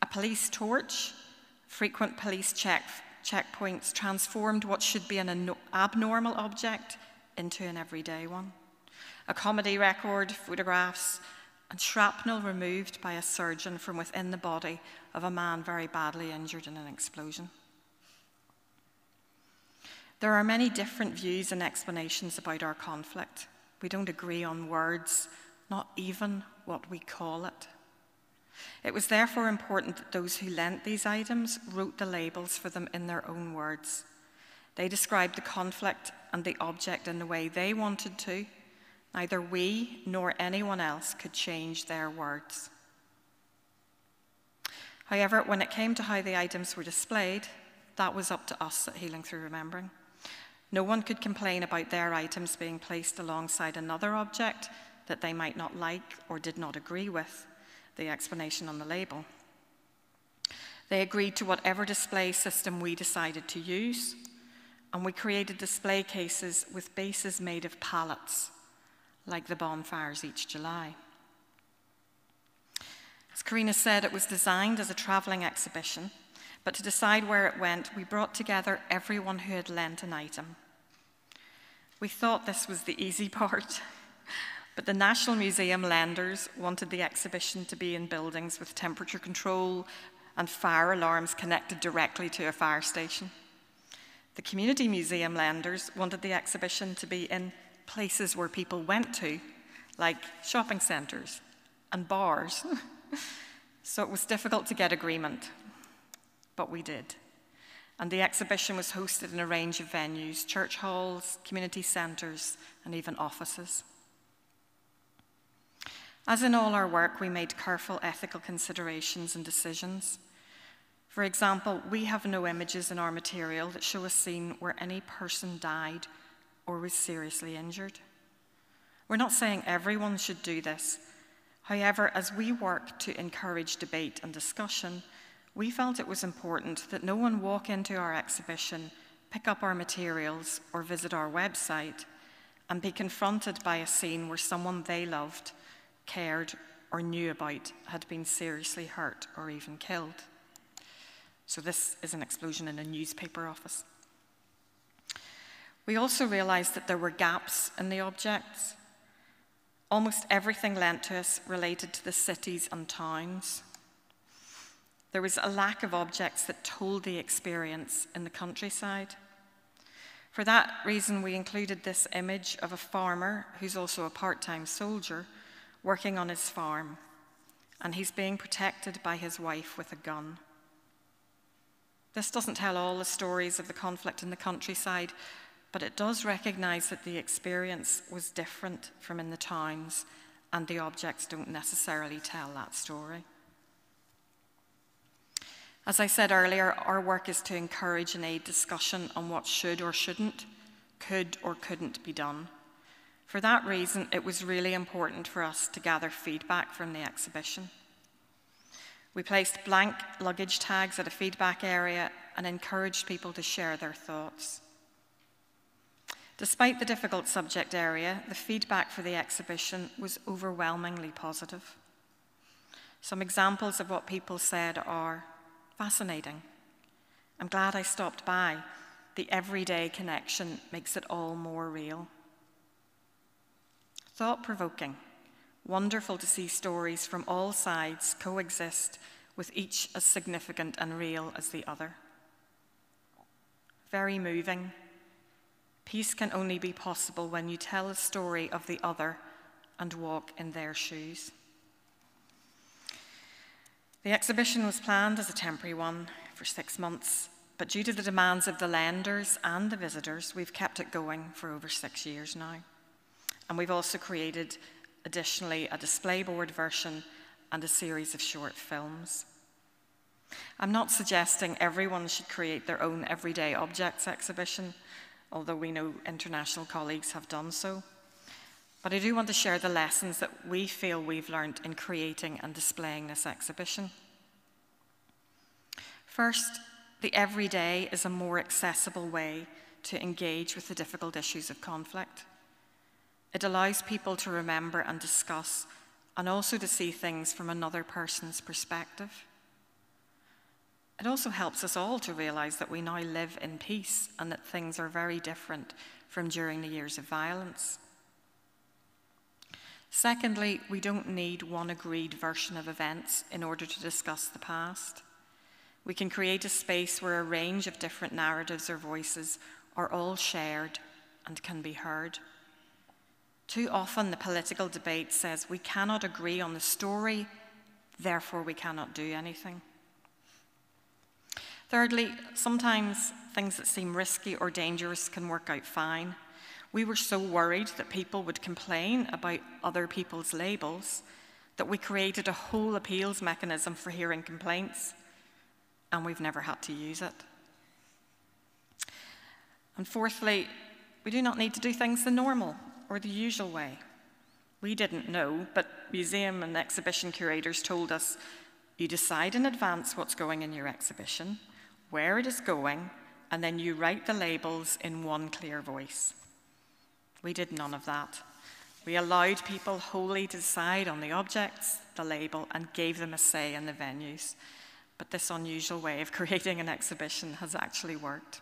a police torch, frequent police checkpoints transformed what should be an abnormal object into an everyday one, a comedy record, photographs, and shrapnel removed by a surgeon from within the body of a man very badly injured in an explosion. There are many different views and explanations about our conflict. We don't agree on words, not even what we call it. It was therefore important that those who lent these items wrote the labels for them in their own words. They described the conflict and the object in the way they wanted to. Neither we nor anyone else could change their words. However, when it came to how the items were displayed, that was up to us at Healing Through Remembering. No one could complain about their items being placed alongside another object that they might not like or did not agree with, the explanation on the label. They agreed to whatever display system we decided to use, and we created display cases with bases made of pallets, like the bonfires each July. As Karina said, it was designed as a travelling exhibition, but to decide where it went, we brought together everyone who had lent an item. We thought this was the easy part, but the National Museum lenders wanted the exhibition to be in buildings with temperature control and fire alarms connected directly to a fire station. The Community Museum lenders wanted the exhibition to be in places where people went to, like shopping centres and bars. So it was difficult to get agreement, but we did. And the exhibition was hosted in a range of venues: church halls, community centres, and even offices. As in all our work, we made careful ethical considerations and decisions. For example, we have no images in our material that show a scene where any person died or was seriously injured. We're not saying everyone should do this. However, as we work to encourage debate and discussion, we felt it was important that no one walk into our exhibition, pick up our materials, or visit our website and be confronted by a scene where someone they loved, cared, or knew about had been seriously hurt or even killed. So this is an explosion in a newspaper office. We also realised that there were gaps in the objects. Almost everything lent to us related to the cities and towns. There was a lack of objects that told the experience in the countryside. For that reason, we included this image of a farmer who's also a part-time soldier working on his farm, and he's being protected by his wife with a gun. This doesn't tell all the stories of the conflict in the countryside, but it does recognise that the experience was different from in the towns, and the objects don't necessarily tell that story. As I said earlier, our work is to encourage and aid discussion on what should or shouldn't, could or couldn't be done. For that reason, it was really important for us to gather feedback from the exhibition. We placed blank luggage tags at a feedback area and encouraged people to share their thoughts. Despite the difficult subject area, the feedback for the exhibition was overwhelmingly positive. Some examples of what people said are: fascinating. I'm glad I stopped by. The everyday connection makes it all more real. Thought-provoking. Wonderful to see stories from all sides coexist, with each as significant and real as the other. Very moving. Peace can only be possible when you tell a story of the other and walk in their shoes. The exhibition was planned as a temporary one for 6 months, but due to the demands of the lenders and the visitors, we've kept it going for over 6 years now. And we've also created, additionally, a display board version and a series of short films. I'm not suggesting everyone should create their own everyday objects exhibition, although we know international colleagues have done so. But I do want to share the lessons that we feel we've learned in creating and displaying this exhibition. First, the everyday is a more accessible way to engage with the difficult issues of conflict. It allows people to remember and discuss, and also to see things from another person's perspective. It also helps us all to realise that we now live in peace and that things are very different from during the years of violence. Secondly, we don't need one agreed version of events in order to discuss the past. We can create a space where a range of different narratives or voices are all shared and can be heard. Too often the political debate says we cannot agree on the story, therefore we cannot do anything. Thirdly, sometimes things that seem risky or dangerous can work out fine. We were so worried that people would complain about other people's labels that we created a whole appeals mechanism for hearing complaints, and we've never had to use it. And fourthly, we do not need to do things the normal or the usual way. We didn't know, but museum and exhibition curators told us, you decide in advance what's going in your exhibition, where it is going, and then you write the labels in one clear voice. We did none of that. We allowed people wholly to decide on the objects, the label, and gave them a say in the venues. But this unusual way of creating an exhibition has actually worked.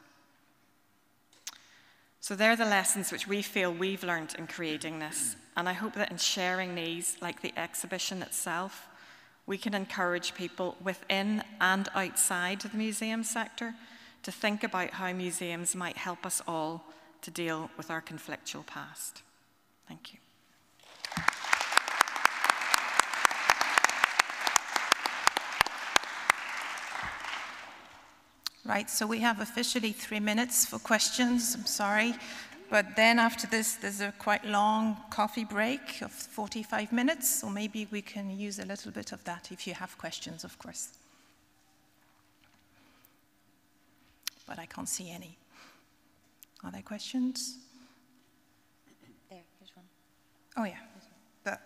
So they're the lessons which we feel we've learned in creating this. And I hope that in sharing these, like the exhibition itself, we can encourage people within and outside the museum sector to think about how museums might help us all to deal with our conflictual past. Thank you. Right, so we have officially 3 minutes for questions, I'm sorry. But then after this, there's a quite long coffee break of 45 minutes, so maybe we can use a little bit of that if you have questions, of course. But I can't see any. Are there questions? There, here's one. Oh yeah, but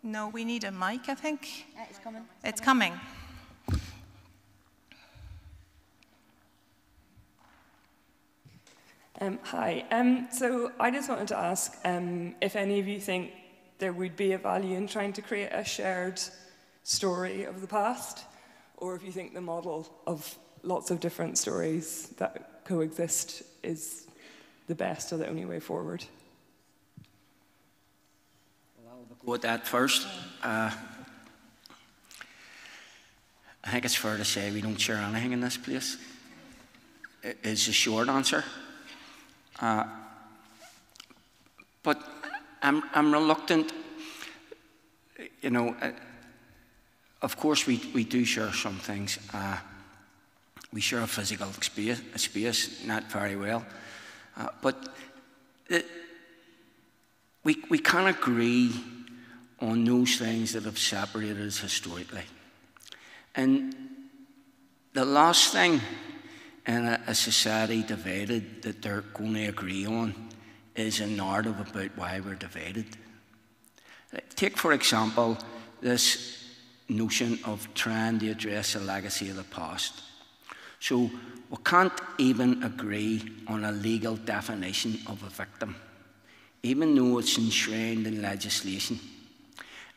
no, we need a mic, I think. It's coming. It's coming. Hi. So I just wanted to ask if any of you think there would be a value in trying to create a shared story of the past, or if you think the model of lots of different stories that coexist is the best or the only way forward. Well, I'll go with that first. I think it's fair to say we don't share anything in this place. It is the short answer. But I'm reluctant, you know, of course we do share some things. We share a physical space, not very well. But we can't agree on those things that have separated us historically. And the last thing in a society divided that they're going to agree on is a narrative about why we're divided. Take, for example, this notion of trying to address the legacy of the past. So we can't even agree on a legal definition of a victim, even though it's enshrined in legislation.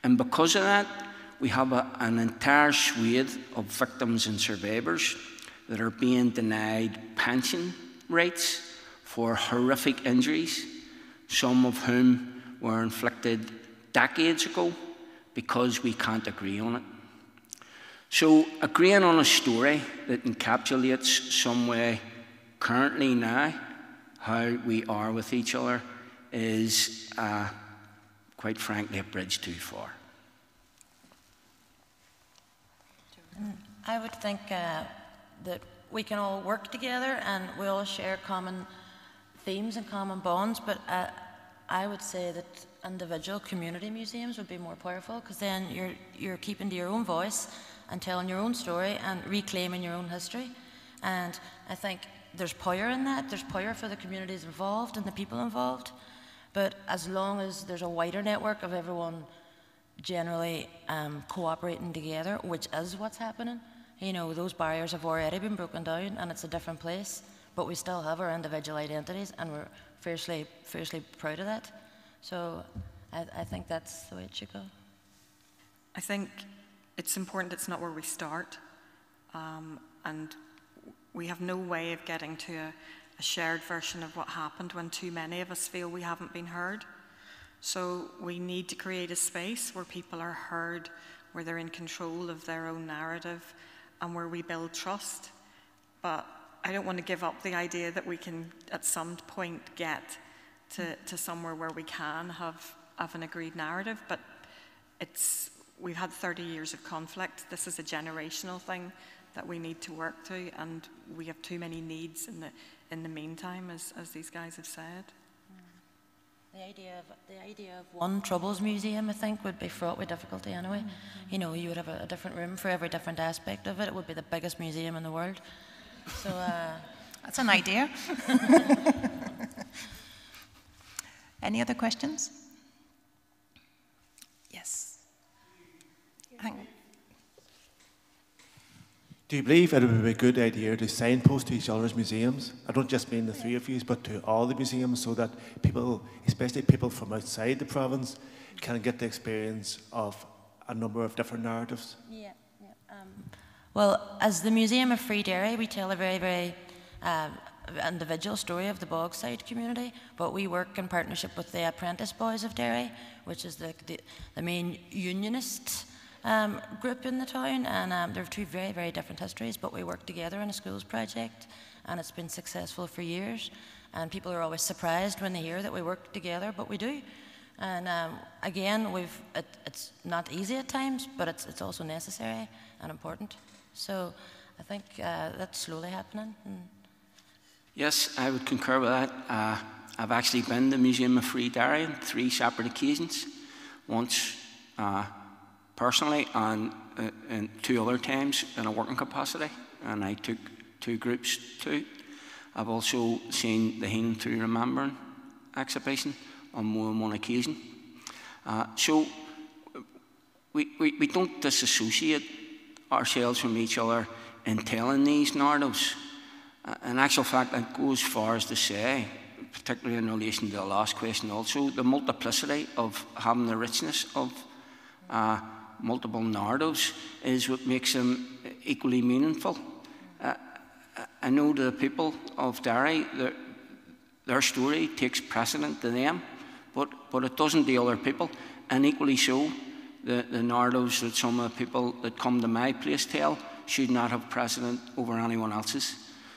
And because of that, we have an entire swathe of victims and survivors that are being denied pension rights for horrific injuries, some of whom were inflicted decades ago because we can't agree on it. So agreeing on a story that encapsulates some way currently now how we are with each other is, quite frankly, a bridge too far. I would think that we can all work together and we all share common themes and common bonds, but I would say that individual community museums would be more powerful, because then you're keeping to your own voice and telling your own story and reclaiming your own history. And I think there's power in that. There's power for the communities involved and the people involved. But as long as there's a wider network of everyone generally cooperating together, which is what's happening, you know, those barriers have already been broken down and it's a different place, but we still have our individual identities and we're fiercely proud of that. So I think that's the way it should go. I think it's important it's not where we start, and we have no way of getting to a shared version of what happened when too many of us feel we haven't been heard. So we need to create a space where people are heard, where they're in control of their own narrative, and where we build trust. But I don't want to give up the idea that we can at some point get to somewhere where we can have an agreed narrative, but we've had 30 years of conflict. This is a generational thing that we need to work through, and we have too many needs in the meantime, as these guys have said. The idea of one Troubles museum, I think, would be fraught with difficulty anyway. Mm-hmm. You know, you would have a different room for every different aspect of it. It would be the biggest museum in the world. So that's an idea. Any other questions? Yes. Hang on. Do you believe it would be a good idea to signpost to each other's museums? I don't just mean the three of you, but to all the museums, so that people, especially people from outside the province, can get the experience of a number of different narratives? Yeah. Well, as the Museum of Free Derry, we tell a very, very individual story of the Bogside community, but we work in partnership with the Apprentice Boys of Derry, which is the main unionist group in the town, and there are two very, very different histories, but we work together in a schools project, and it's been successful for years, and people are always surprised when they hear that we work together, but we do. And again, it's not easy at times, but it's also necessary and important. So I think that's slowly happening. Yes, I would concur with that. I've actually been to the Museum of Free Derry on 3 separate occasions. Once personally, and 2 other times in a working capacity, and I took 2 groups to. I've also seen the Healing Through Remembering exhibition on more than one occasion. So we don't disassociate ourselves from each other in telling these narratives. In actual fact, I'd go as far as to say, particularly in relation to the last question also, the multiplicity of having the richness of multiple narratives is what makes them equally meaningful. I know the people of Derry, their story takes precedent to them, but it doesn't to other people, and equally so, the narratives that some of the people that come to my place tell should not have precedent over anyone else's.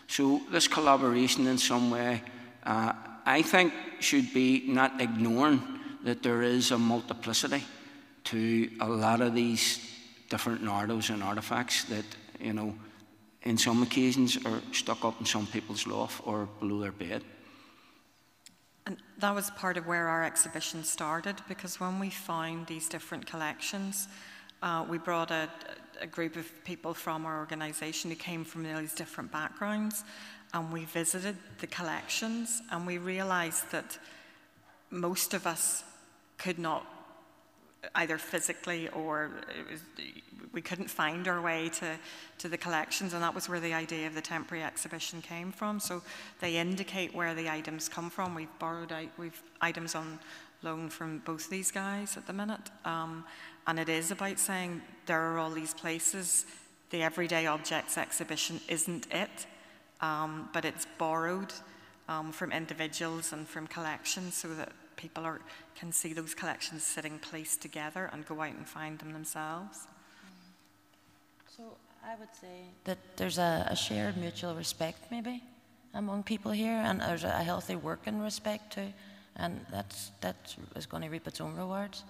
So this collaboration in some way, I think, should be not ignoring that there is a multiplicity to a lot of these different narratives and artifacts that, you know, in some occasions are stuck up in some people's loft or below their bed. And that was part of where our exhibition started, because when we found these different collections, we brought a group of people from our organisation who came from these different backgrounds, and we visited the collections, and we realised that most of us could not, either physically or we couldn't find our way to the collections, and that was where the idea of the temporary exhibition came from. So they indicate where the items come from. We've items on loan from both these guys at the minute, and it is about saying there are all these places. The Everyday Objects exhibition isn't it, but it's borrowed from individuals and from collections, so that people can see those collections sitting placed together and go out and find them themselves. So I would say that there's a shared mutual respect maybe among people here, and there's a healthy working respect too, and that is going to reap its own rewards.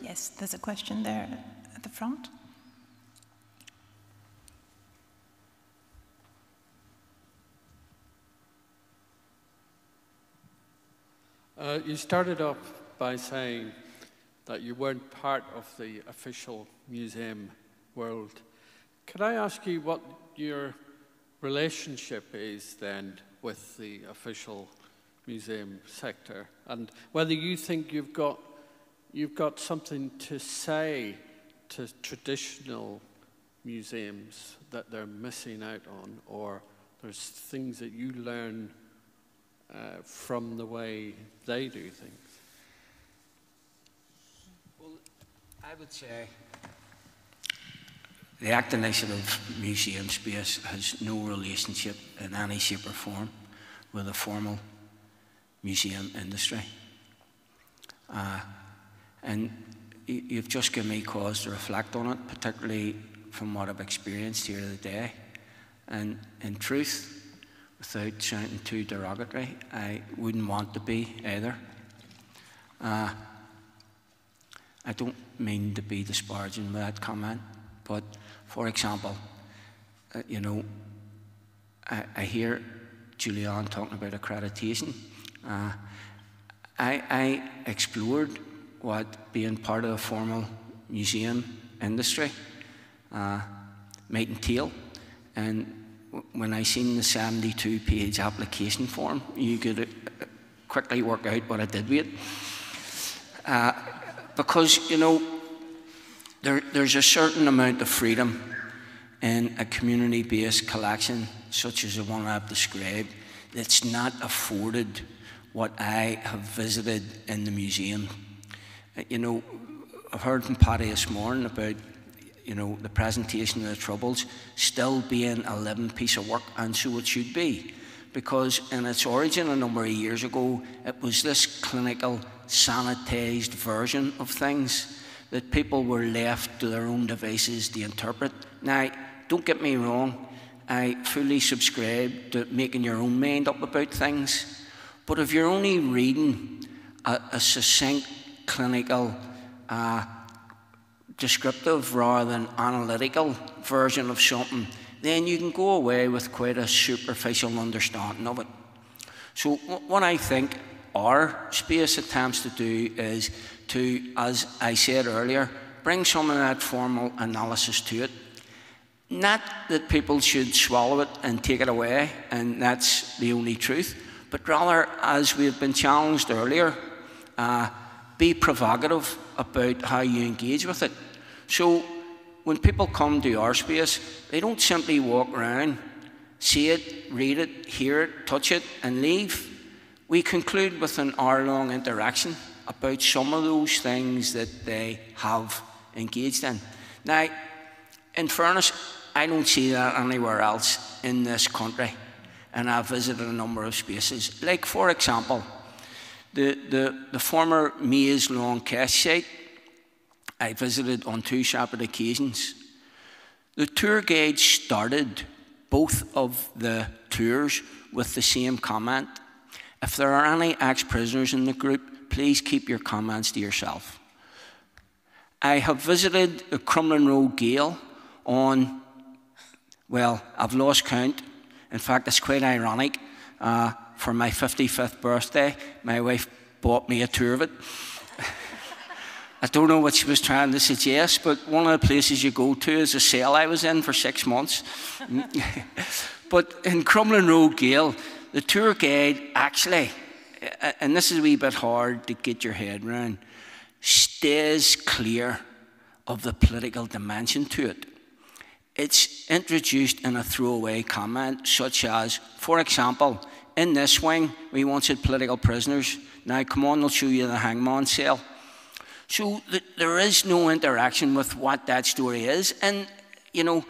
Yes, there's a question there at the front. You started off by saying that you weren't part of the official museum world. Could I ask you what your relationship is then with the official museum sector, and whether you think you've got something to say to traditional museums that they're missing out on, or there's things that you learn from the way they do things? Well, I would say the activation of museum space has no relationship in any shape or form with the formal museum industry. And you've just given me cause to reflect on it, particularly from what I've experienced here today. And in truth, without sounding too derogatory, I wouldn't want to be either. I don't mean to be disparaging with that comment, but for example, you know, I hear Julianne talking about accreditation. I explored what being part of the formal museum industry might entail, and when I seen the 72-page application form, you could quickly work out what I did with it. Because, you know, there's a certain amount of freedom in a community-based collection, such as the one I've described, that's not afforded what I have visited in the museum. You know, I've heard from Paddy this morning about, you know, the presentation of the Troubles still being a living piece of work, and so it should be. Because in its origin a number of years ago, it was this clinical, sanitised version of things that people were left to their own devices to interpret. Now, don't get me wrong, I fully subscribe to making your own mind up about things, but if you're only reading a succinct, clinical, descriptive rather than analytical version of something, then you can go away with quite a superficial understanding of it. So what I think our space attempts to do is to, as I said earlier, bring some of that formal analysis to it. Not that people should swallow it and take it away, and that's the only truth, but rather, as we've been challenged earlier, be provocative about how you engage with it. So when people come to our space, they don't simply walk around, see it, read it, hear it, touch it, and leave. We conclude with an hour-long interaction about some of those things that they have engaged in. Now, in fairness, I don't see that anywhere else in this country, and I've visited a number of spaces. Like, for example, the former Maze Long Cache site, I visited on 2 separate occasions. The tour guide started both of the tours with the same comment: if there are any ex-prisoners in the group, please keep your comments to yourself. I have visited the Crumlin Road Gaol on, well, I've lost count. In fact, it's quite ironic. For my 55th birthday, my wife bought me a tour of it. I don't know what she was trying to suggest, but one of the places you go to is a cell I was in for 6 months. But in Crumlin Road Gaol, the tour guide actually, and this is a wee bit hard to get your head around, stays clear of the political dimension to it. It's introduced in a throwaway comment, such as, for example, in this wing, we once had political prisoners. Now, come on, I'll show you the hangman cell. So there is no interaction with what that story is. And, you know,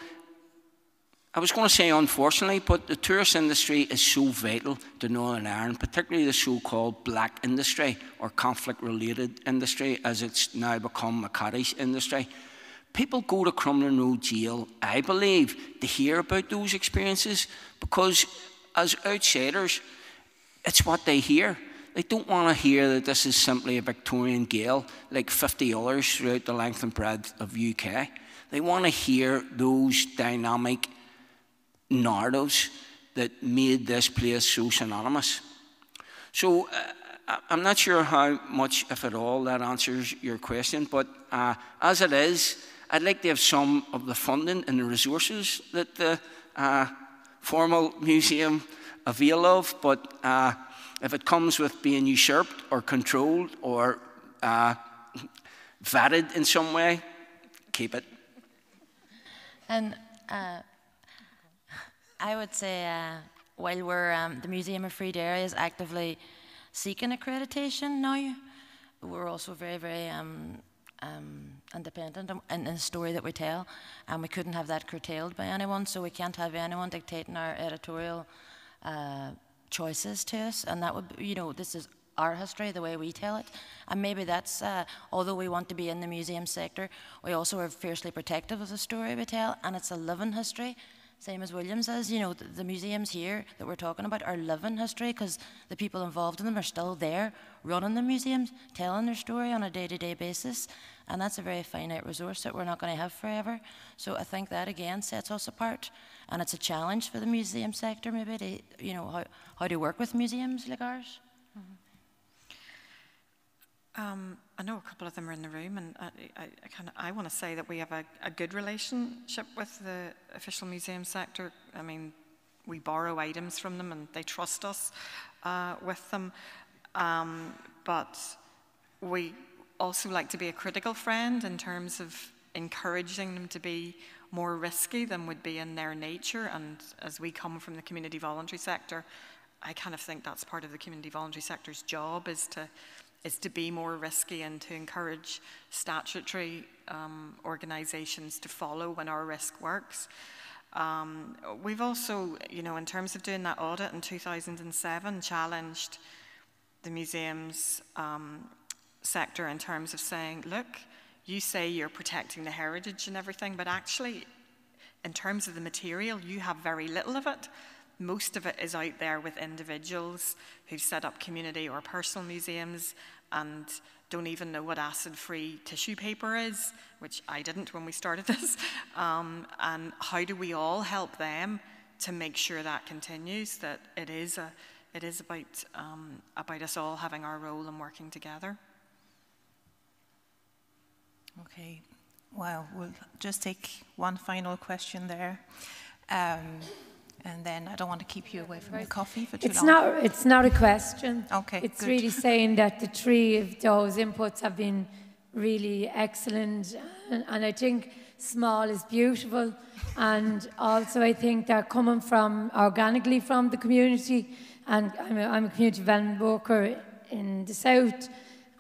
I was going to say unfortunately, but the tourist industry is so vital to Northern Ireland, particularly the so-called black industry or conflict-related industry, as it's now become a cottage industry. People go to Crumlin Road Jail, I believe, to hear about those experiences, because as outsiders, it's what they hear. They don't want to hear that this is simply a Victorian gaol like 50 others throughout the length and breadth of the UK. They want to hear those dynamic narratives that made this place so synonymous. So I'm not sure how much, if at all, that answers your question, but as it is, I'd like to have some of the funding and the resources that the formal museum avail of, but if it comes with being usurped or controlled or vetted in some way, keep it. And I would say while the Museum of Free Derry is actively seeking accreditation now, we're also very, very independent in the story that we tell, and we couldn't have that curtailed by anyone, so we can't have anyone dictating our editorial choices to us, and that would be, you know, this is our history, the way we tell it, and maybe that's, although we want to be in the museum sector, we also are fiercely protective of the story we tell, and it's a living history, same as Williams is. You know, the museums here that we're talking about are living history because the people involved in them are still there, running the museums, telling their story on a day-to-day basis, and that's a very finite resource that we're not going to have forever. So I think that again sets us apart, and it's a challenge for the museum sector maybe to, you know, how to work with museums like ours. I know a couple of them are in the room, and I want to say that we have a good relationship with the official museum sector. I mean, we borrow items from them, and they trust us with them. But we also like to be a critical friend in terms of encouraging them to be more risky than would be in their nature. And as we come from the community voluntary sector, I kind of think that's part of the community voluntary sector's job, is to be more risky and to encourage statutory organisations to follow when our risk works. We've also, in terms of doing that audit in 2007, challenged the museums sector in terms of saying, look, you say you're protecting the heritage and everything, but actually, in terms of the material, you have very little of it. Most of it is out there with individuals who've set up community or personal museums and don't even know what acid-free tissue paper is, which I didn't when we started this. And how do we all help them to make sure that continues, that it is about us all having our role and working together. Okay, well, we'll just take one final question there. And then I don't want to keep you away from your coffee for too long. It's not a question. Okay, it's good. really saying that the three of those inputs have been really excellent, and I think small is beautiful, and also I think they're coming from organically from the community, and I'm a community development worker in the south,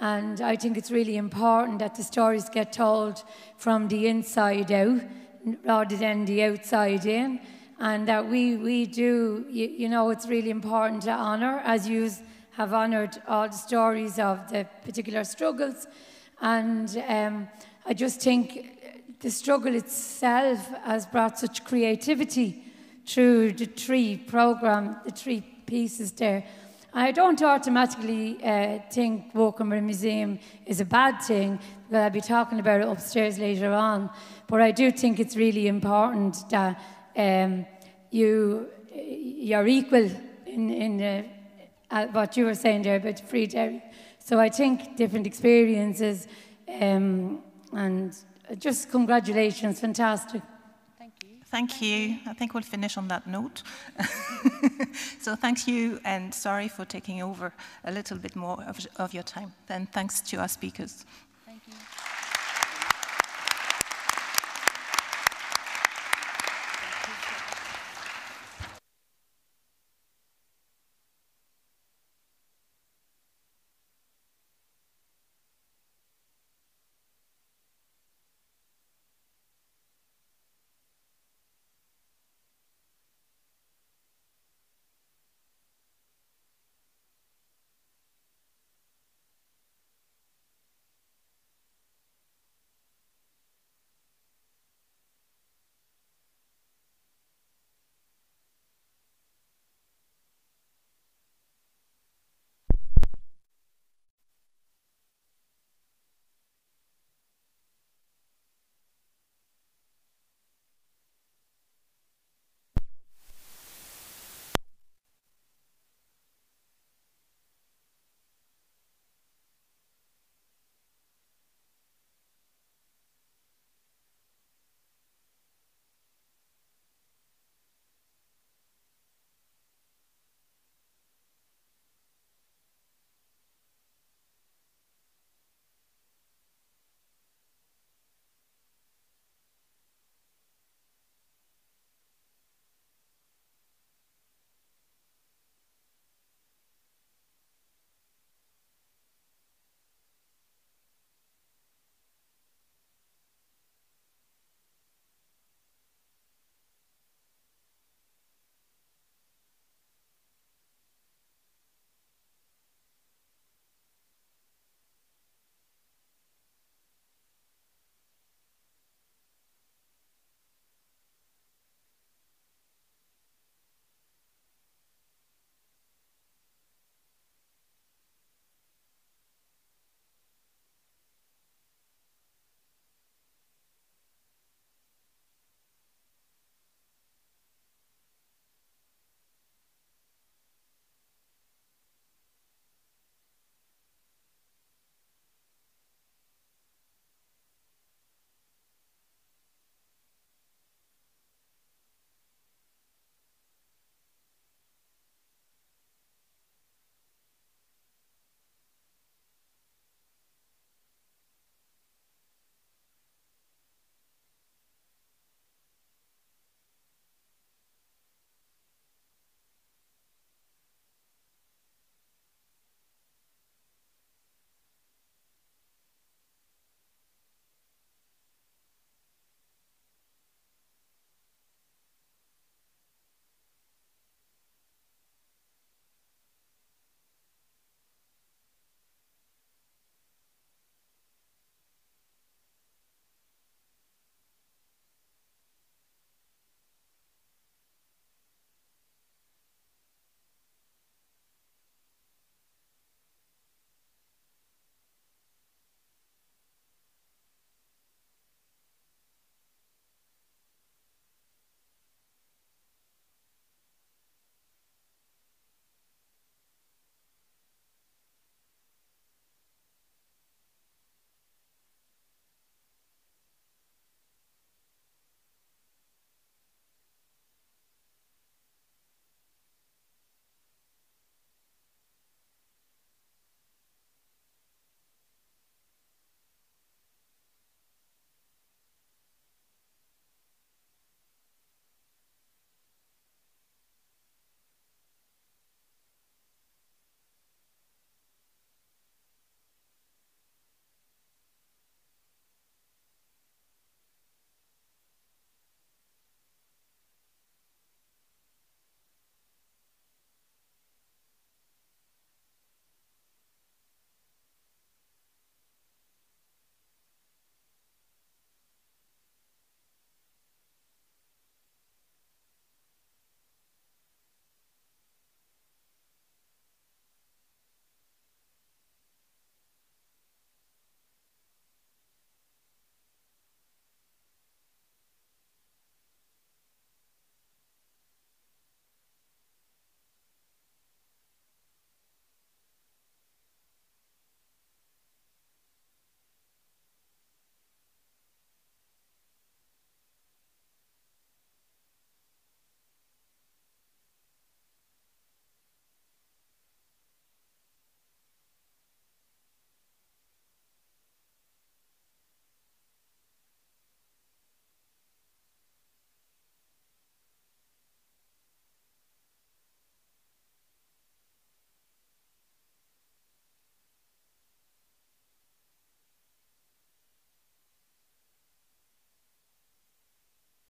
and I think it's really important that the stories get told from the inside out rather than the outside in. And that we do, it's really important to honour, as you have honoured all the stories of the particular struggles. And I just think the struggle itself has brought such creativity through the three pieces there. I don't automatically think working with a museum is a bad thing, but I'll be talking about it upstairs later on. But I do think it's really important that you're equal in what you were saying there about Free Derry. So I think different experiences, and just congratulations, fantastic. Thank you. I think we'll finish on that note. So thank you, and sorry for taking over a little bit more of your time. And thanks to our speakers. Thank you.